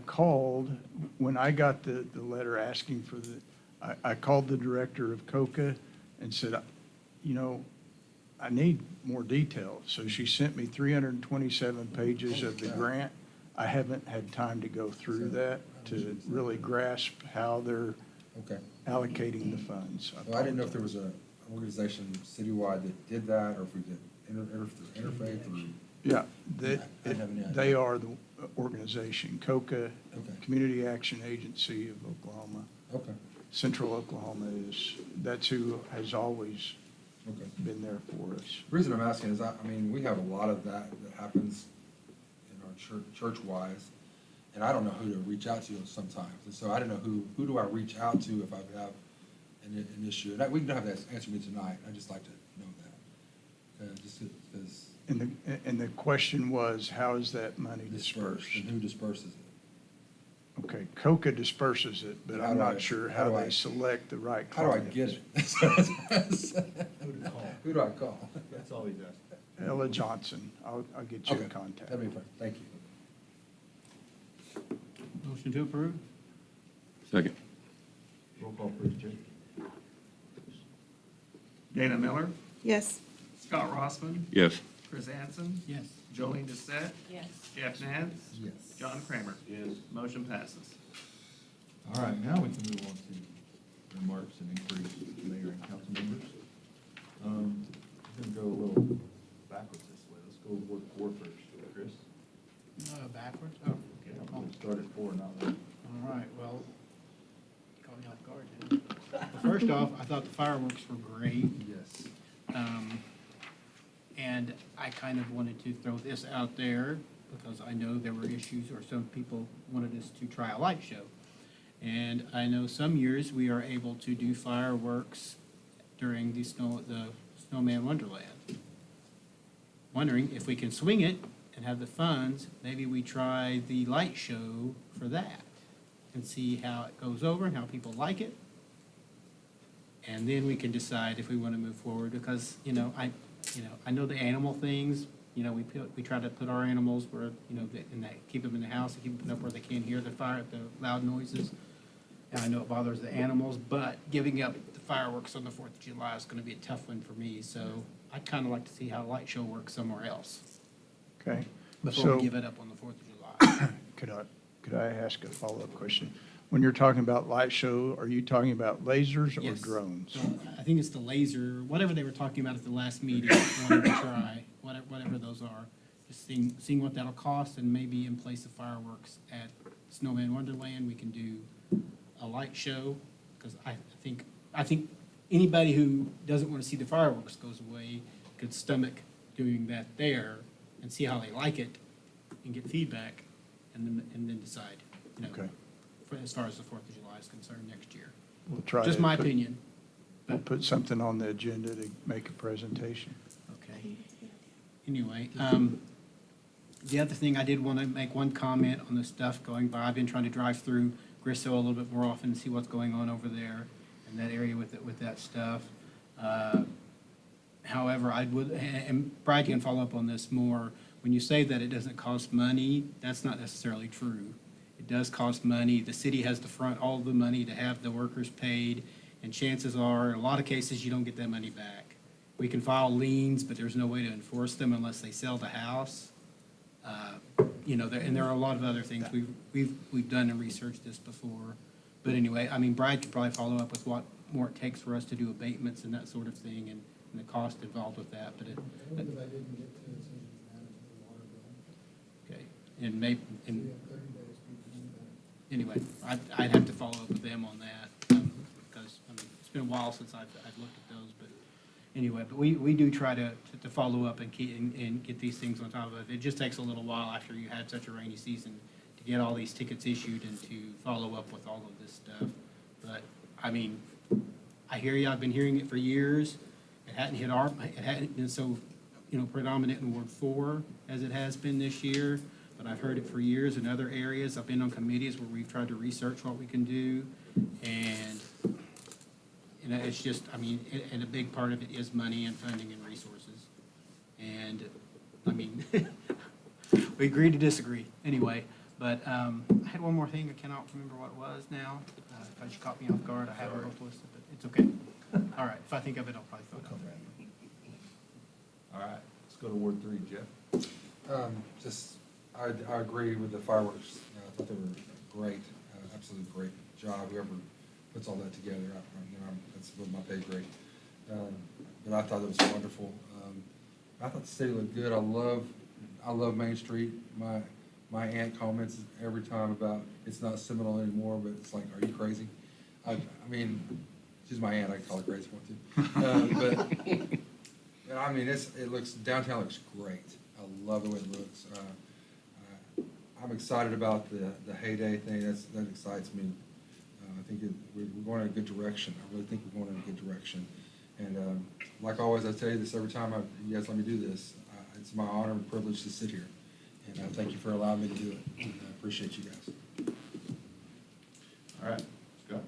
called, when I got the letter asking for I called the director of COCA and said, you know, I need more details. So she sent me 327 pages of the grant. I haven't had time to go through that to really grasp how they're Okay. allocating the funds. Well, I didn't know if there was an organization citywide that did that or if we did interfaith or. Yeah, I didn't have any idea. they are the organization, COCA, Okay. Community Action Agency of Oklahoma. Okay, Central Oklahoma that's who has always okay. been there for us. The reason I'm asking is, I mean, we have a lot of that happens in our church-wise, and I don't know who to reach out to sometimes. And so I don't know who do I reach out to if I have an issue? And we don't have to answer me tonight. I'd just like to know that. Just because And the question was, how is that money dispersed? and who disperses it? Okay, COCA disperses it, but How I'm do I- not sure how how do I- they select the right How do I clients. get it? Who to call? Who do I call? That's all he's asking. Ella Johnson, I'll get you Okay, in contact. that'd be fine. Thank you. Motion to approve? Second. Roll call, please, Jay. Dana Miller, Yes. Scott Rossman, Yes. Chris Anson, Yes. Jolene Doucette, Yes. Jeff Nance, Yes. John Kramer. Yes. Motion passes. All right, now we can move on to remarks and inquiries of mayor and council members. I'm gonna go a little backwards this way. Let's go Ward 4 first. Chris? Backwards? Oh, okay. Yeah, we'll start at 4, not 1. All right, well, caught me off guard, didn't I? Well, first off, I thought the fireworks were great. Yes. And I kind of wanted to throw this out there because I know there were issues or some people wanted us to try a light show. And I know some years we are able to do fireworks during the Snowman Wonderland. Wondering if we can swing it and have the funds, maybe we try the light show for that and see how it goes over and how people like it. And then we can decide if we want to move forward because, I know the animal things, we try to put our animals where, keep them in the house and keep them up where they can't hear the loud noises. And I know it bothers the animals, but giving up the fireworks on the 4th of July is going to be a tough one for me. So I'd kind of like to see how a light show works somewhere else Okay? before So we give it up on the 4th of July. could I ask a follow-up question? when you're talking about light show, are you talking about lasers or Yes. drones? So I think it's the laser, whatever they were talking about at the last meeting, wanted to try, whatever those are. Just seeing what that'll cost, and maybe in place of fireworks at Snowman Wonderland, we can do a light show. Because I think anybody who doesn't want to see the fireworks goes away could stomach doing that there and see how they like it and get feedback, and then decide, Okay. as far as the 4th of July is concerned next year. We'll try Just to my put- opinion. We'll put something on the agenda to make a presentation. Okay. Anyway, the other thing, I did want to make one comment on the stuff going by. I've been trying to drive through Grisso a little bit more often and see what's going on over there in that area with that stuff. However, I would, and Brad can follow up on this more, when you say that it doesn't cost money, that's not necessarily true. It does cost money. The city has to front all the money to have the workers paid, and chances are, in a lot of cases, you don't get that money back. We can file liens, but there's no way to enforce them unless they sell the house. And there are a lot of other things. We've done and researched this before. But anyway, I mean, Brad could probably follow up with what more it takes for us to do abatements and that sort of thing, and the cost involved with that, but I didn't get to it, so you can add it to the water bill. okay. And maybe, So you have 30 days to do that. anyway, I'd have to follow up with them on that, because, I mean, it's been a while since I've looked at those, but anyway, but we do try to follow up and get these things on top of it. It just takes a little while after you had such a rainy season to get all these tickets issued and to follow up with all of this stuff. But, I mean, I hear you, I've been hearing it for years. It hadn't been so, predominant in Ward 4 as it has been this year, but I've heard it for years in other areas. I've been on committees where we've tried to research what we can do, and, it's just, I mean, and a big part of it is money and funding and resources. And, I mean, we agree to disagree, anyway. But I had one more thing, I cannot remember what it was now. If I just caught me off guard, I have it both listed, but it's okay. All right, if I think of it, I'll probably throw it out there. All right, let's go to Ward 3, Jeff. I agree with the fireworks. I thought they were great, absolutely great job, whoever puts all that together. That's above my pay grade. But I thought it was wonderful. I thought the city looked good. I love Main Street. My aunt comments every time about it's not Seminole anymore, but it's like, are you crazy? I mean, she's my aunt, I call her crazy one too. But, I mean, downtown looks great. I love the way it looks. I'm excited about the heyday thing, that excites me. I think we're going in a good direction. I really think we're going in a good direction. And like always, I tell you this every time you guys let me do this. It's my honor and privilege to sit here. And I thank you for allowing me to do it. And I appreciate you guys. All right, Scott.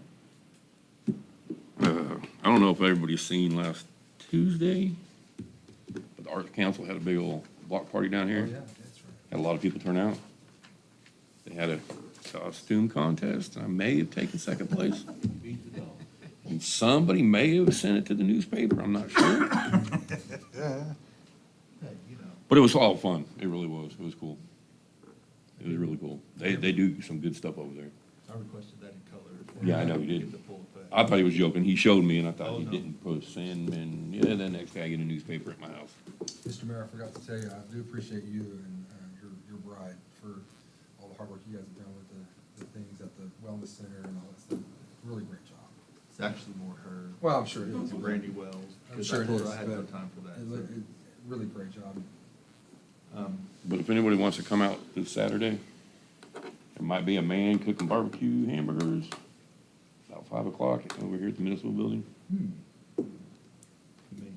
I don't know if everybody's seen last Tuesday, but the Arts Council had a big old block party down Oh, here. yeah, that's right. Had a lot of people turn out. They had a costume contest, and I may have taken second place. Beat the dog. And somebody may have sent it to the newspaper, I'm not sure. Hey, But it was all fun. It really was. It was cool. It was really cool. They do some good stuff over there. I requested that in color. as well. Yeah, I know you did. Get the full effect. I thought he was joking. He showed me, and I thought Oh, he no. didn't post send, and yeah, the next day I get a newspaper at my house. Mr. Mayor, I forgot to tell you, I do appreciate you and your bride for all the hard work you guys have done with the things at the wellness center and all that stuff. Really great job. It's actually more her. Well, I'm sure it It was is. Randy Wells. I'm Because sure I it told her is, I had no but time for that. Really great job. But if anybody wants to come out this Saturday, there might be a man cooking barbecue hamburgers about 5 o'clock over here at the municipal building.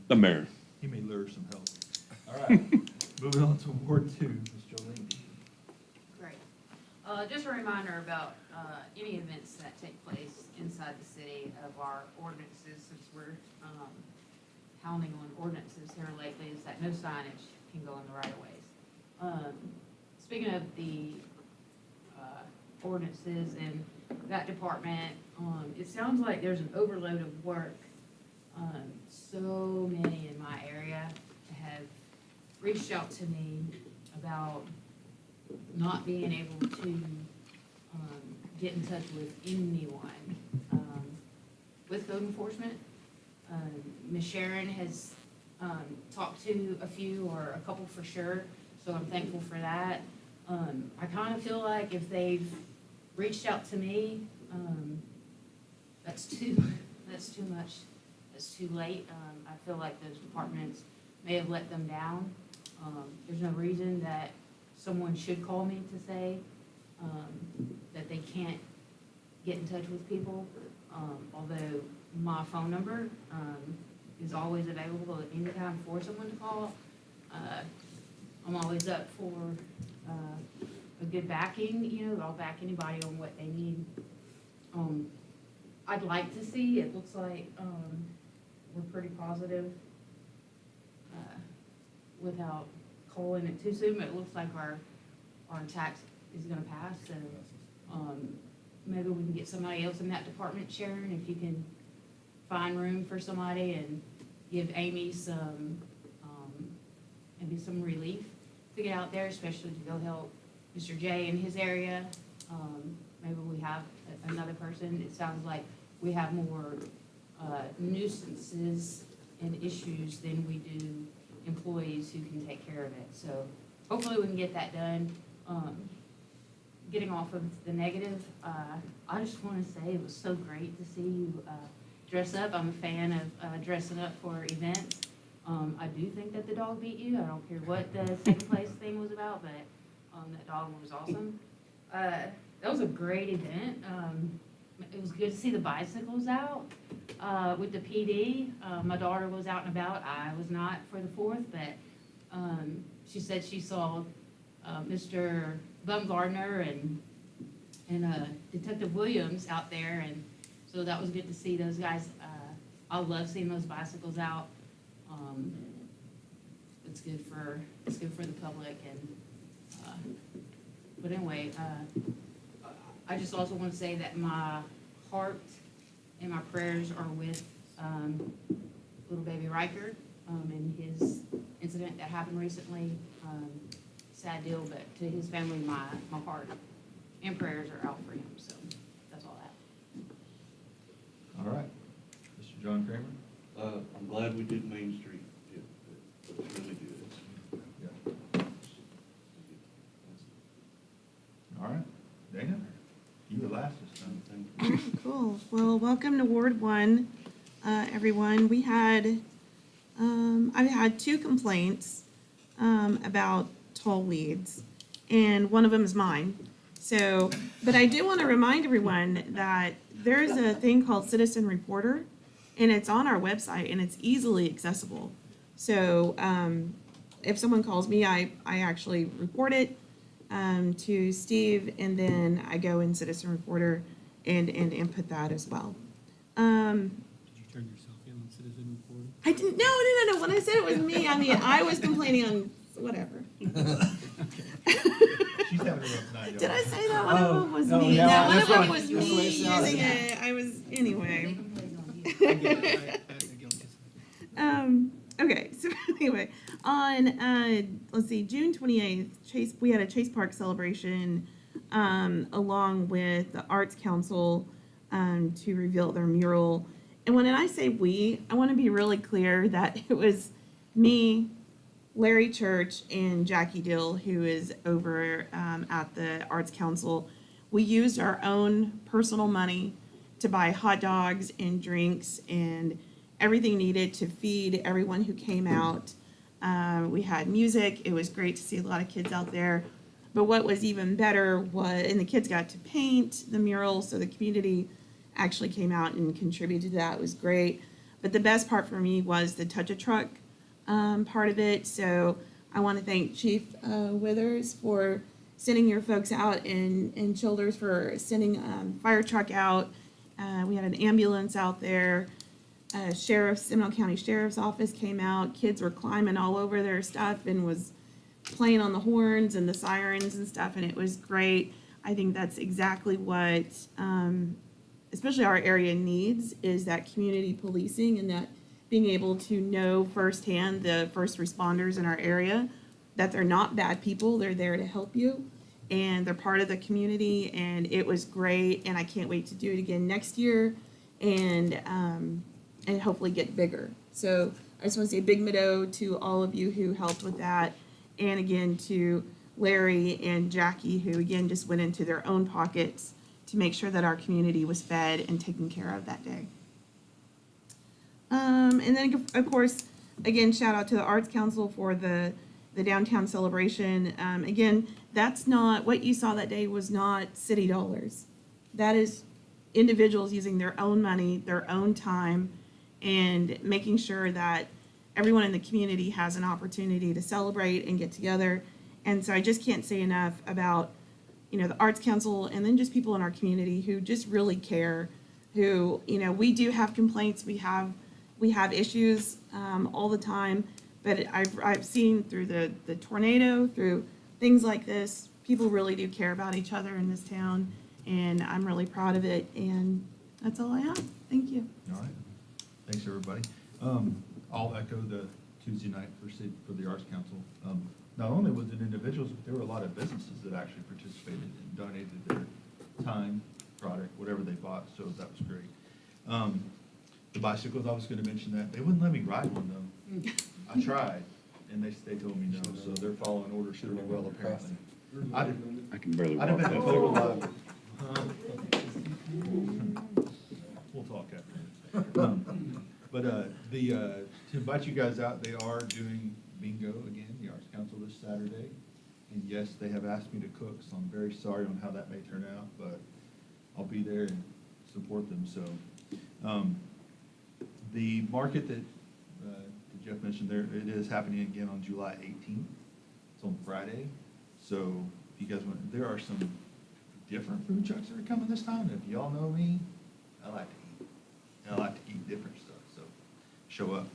The mayor. He may lure some help. All right, moving on to Ward 2, Ms. Jolene. Great. Just a reminder about any events that take place inside the city of our ordinances, since we're pounding on ordinances here lately, is that no signage can go in the right of ways. Speaking of the ordinances and that department, it sounds like there's an overload of work. So many in my area have reached out to me about not being able to get in touch with anyone, with code enforcement. Ms. Sharon has, talked to a few or a couple for sure, so I'm thankful for that. I kind of feel like if they've reached out to me, that's too much, that's too late. I feel like those departments may have let them down. There's no reason that someone should call me to say, that they can't get in touch with people. Although my phone number, is always available at any time for someone to call. I'm always up for, a good backing, you know, I'll back anybody on what they need. I'd like to see, it looks like, we're pretty positive, without calling it too soon, but it looks like our tax is gonna pass, so, maybe we can get somebody else in that department, Sharon, if you can find room for somebody and give Amy some, maybe some relief to get out there, especially to go help Mr. J in his area. Maybe we have another person. It sounds like we have more nuisances and issues than we do employees who can take care of it. So hopefully we can get that done. Getting off of the negative, I just want to say it was so great to see you dress up. I'm a fan of dressing up for events. I do think that the dog beat you. I don't care what the second place thing was about, but that dog was awesome. That was a great event. It was good to see the bicycles out with the PD. My daughter was out and about. I was not for the 4th, but she said she saw Mr. Bumgardner and Detective Williams out there, and so that was good to see those guys. I love seeing those bicycles out. It's good for the public, and but anyway, I just also want to say that my heart and my prayers are with little baby Riker and his incident that happened recently. Sad deal, but to his family, my heart and prayers are out for him. So that's all that. All right. Mr. John Kramer? I'm glad we did Main Street. It's really good. Yeah. All right. Dana? You were last this time. Thank you. Cool. Well, welcome to Ward 1, everyone. We had, I've had 2 complaints about tall weeds, and one of them is mine. So, but I do want to remind everyone that there's a thing called Citizen Reporter, and it's on our website, and it's easily accessible. So, if someone calls me, I actually report it to Steve, and then I go in Citizen Reporter and input that as well. Did you turn yourself in on Citizen Reporter? I didn't. No. When I said it was me, I mean I was complaining on whatever. She's having a rough night, y'all. Did I say that one of them was no, me? yeah, No, one of that's them what- was that's the way me it sounded. using it. I was anyway. I get it. I get it. Okay, so anyway, on let's see, June 28th, we had a Chase Park celebration along with the Arts Council to reveal their mural. And when I say we, I want to be really clear that it was me, Larry Church, and Jackie Dill, who is over at the Arts Council. We used our own personal money to buy hot dogs and drinks and everything needed to feed everyone who came out. We had music. It was great to see a lot of kids out there. But what was even better was, and the kids got to paint the mural, so the community actually came out and contributed to that. It was great. But the best part for me was the Touch a Truck part of it. So I want to thank Chief Withers for sending your folks out, and Childers for sending fire truck out. We had an ambulance out there. Seminole County Sheriff's Office came out. Kids were climbing all over their stuff and was playing on the horns and the sirens and stuff, and it was great. I think that's exactly what, especially our area needs, is that community policing and that being able to know firsthand the first responders in our area, that they're not bad people, they're there to help you. and they're part of the community, and it was great, and I can't wait to do it again next year, and hopefully get bigger. So I just want to say a big middo to all of you who helped with that, and again to Larry and Jackie, who again just went into their own pockets to make sure that our community was fed and taken care of that day. And then, of course, again, shout out to the Arts Council for the downtown celebration. Again, that's not, what you saw that day was not city dollars. That is individuals using their own money, their own time, and making sure that everyone in the community has an opportunity to celebrate and get together. And so I just can't say enough about, you know, the Arts Council and then just people in our community who just really care, who, you know, we do have complaints, we have issues all the time, but I've seen through the tornado, through things like this, people really do care about each other in this town, and I'm really proud of it, and that's all I have. Thank you. All right. Thanks, everybody. I'll echo the Tuesday night for the Arts Council. Not only was it individuals, but there were a lot of businesses that actually participated and donated their time, product, whatever they bought, so that was great. The bicycles, I was gonna mention that, they wouldn't let me ride one though. I tried, and they told me no, so they're following orders pretty well apparently. I can barely I'd have walk been that a total far. We'll talk after. But to invite you guys out, they are doing bingo again, the Arts Council this Saturday. And yes, they have asked me to cook, so I'm very sorry on how that may turn out, but I'll be there and support them, so. The market that Jeff mentioned there, it is happening again on July 18th. It's on Friday. So if you guys want, there are some different food trucks that are coming this time. If y'all know me, I like to eat. And I like to eat different stuff, so show up.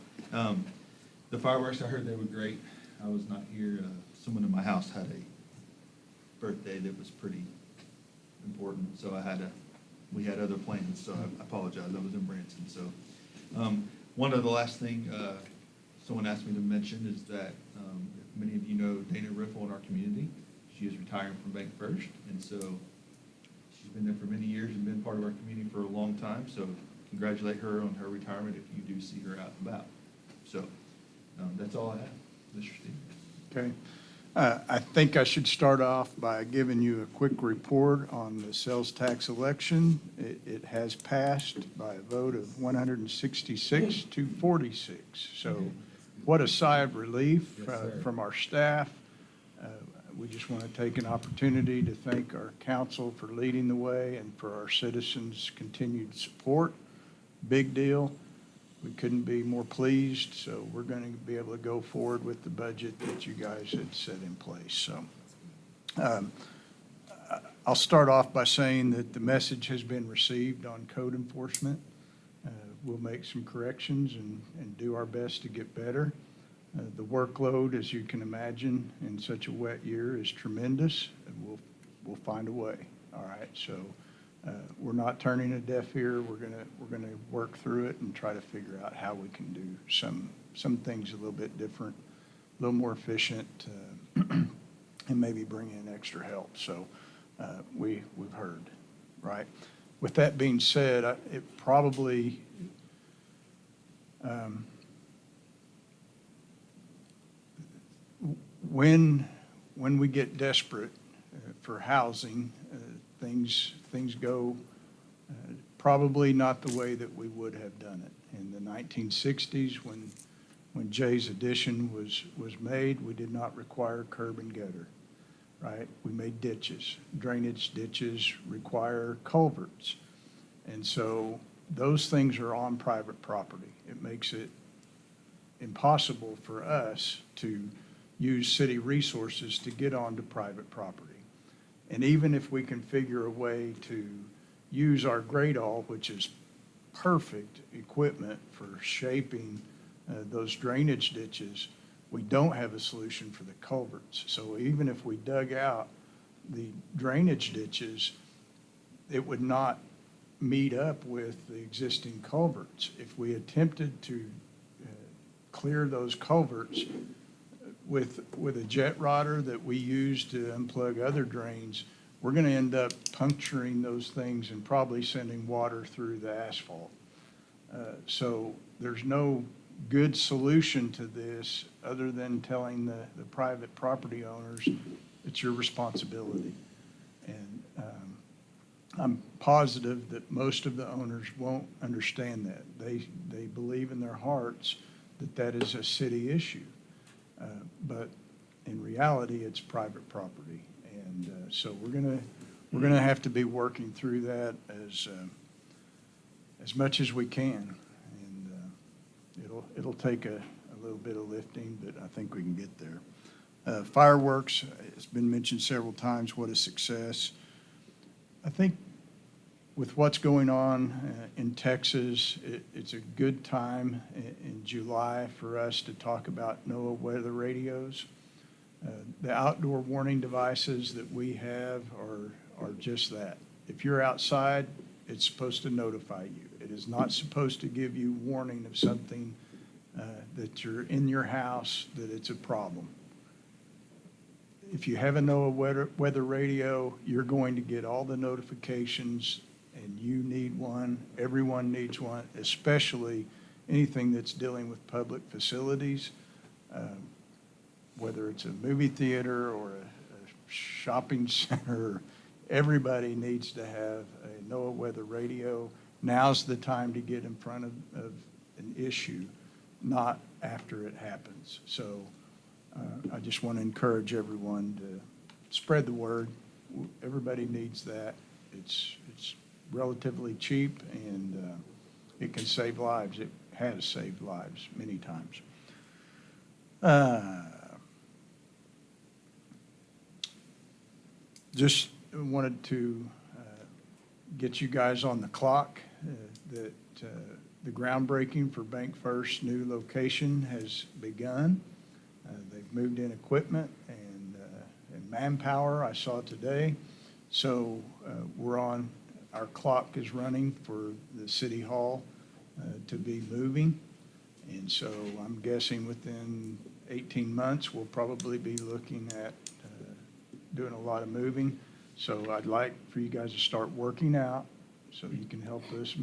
The fireworks, I heard they were great. I was not here. Someone in my house had a birthday that was pretty important, so we had other plans, so I apologize. I was in Branson, so. One of the last thing someone asked me to mention is that if many of you know Dana Riffle in our community. She is retiring from Bank First, and so she's been there for many years and been part of our community for a long time. So congratulate her on her retirement if you do see her out and about. So that's all I have, Mr. Steve. Okay. I think I should start off by giving you a quick report on the sales tax election. It has passed by a vote of 166 to 46. So what a sigh of relief from our staff. We just want to take an opportunity to thank our council for leading the way and for our citizens' continued support. Big deal. We couldn't be more pleased, so we're going to be able to go forward with the budget that you guys had set in place. So I'll start off by saying that the message has been received on code enforcement. We'll make some corrections and do our best to get better. The workload, as you can imagine, in such a wet year is tremendous, and we'll find a way. All right, so we're not turning a deaf ear. We're gonna work through it and try to figure out how we can do some things a little bit different, a little more efficient, and maybe bring in extra help. So we've heard, right? With that being said, it probably when we get desperate for housing, things go probably not the way that we would have done it. In the 1960s, when Jay's addition was made, we did not require curb and gutter, right? We made ditches. Drainage ditches require culverts. And so those things are on private property. It makes it impossible for us to use city resources to get onto private property. And even if we can figure a way to use our Gradall, which is perfect equipment for shaping those drainage ditches, we don't have a solution for the culverts. So even if we dug out the drainage ditches, it would not meet up with the existing culverts. If we attempted to clear those culverts, with a jet rotor that we use to unplug other drains, we're gonna end up puncturing those things and probably sending water through the asphalt. So there's no good solution to this other than telling the private property owners, it's your responsibility. And I'm positive that most of the owners won't understand that. They believe in their hearts that that is a city issue. But in reality, it's private property. And so we're gonna have to be working through that as much as we can. And it'll take a little bit of lifting, but I think we can get there. Fireworks, it's been mentioned several times, what a success. I think with what's going on in Texas, it's a good time in July for us to talk about NOAA weather radios. The outdoor warning devices that we have are just that. If you're outside, it's supposed to notify you. It is not supposed to give you warning of something that you're in your house, that it's a problem. If you have a NOAA weather radio, you're going to get all the notifications, and you need one. Everyone needs one, especially anything that's dealing with public facilities, whether it's a movie theater or a shopping center. Everybody needs to have a NOAA weather radio. Now's the time to get in front of an issue, not after it happens. So I just want to encourage everyone to spread the word. Everybody needs that. It's relatively cheap, and it can save lives. It has saved lives many times. Just wanted to get you guys on the clock that the groundbreaking for Bank First's new location has begun. They've moved in equipment and manpower, I saw today. So our clock is running for the city hall to be moving. And so I'm guessing within 18 months, we'll probably be looking at doing a lot of moving. So I'd like for you guys to start working out so you can help us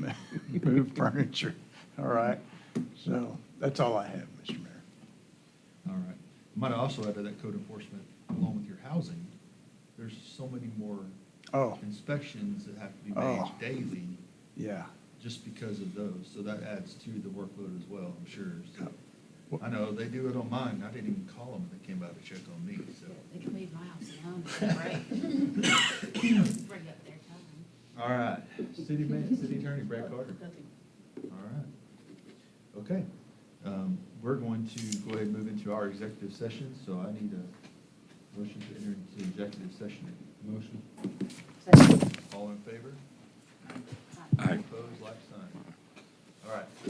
move furniture. All right? So that's all I have, Mr. Mayor. All right. Might also add to that code enforcement, along with your housing, there's so many more Oh, inspections that have to be made Oh. daily yeah. just because of those. So that adds to the workload as well, I'm sure. So Well- I know they do it on mine. I didn't even call them when they came by to check on me, so. They can leave my house alone, right? Bring up their time. All right, city attorney Brad Carter. All right. Okay, we're going to go ahead and move into our executive session, so I need a motion to enter into executive session. Motion. Second. All in favor? Aye. Opposed, like sign.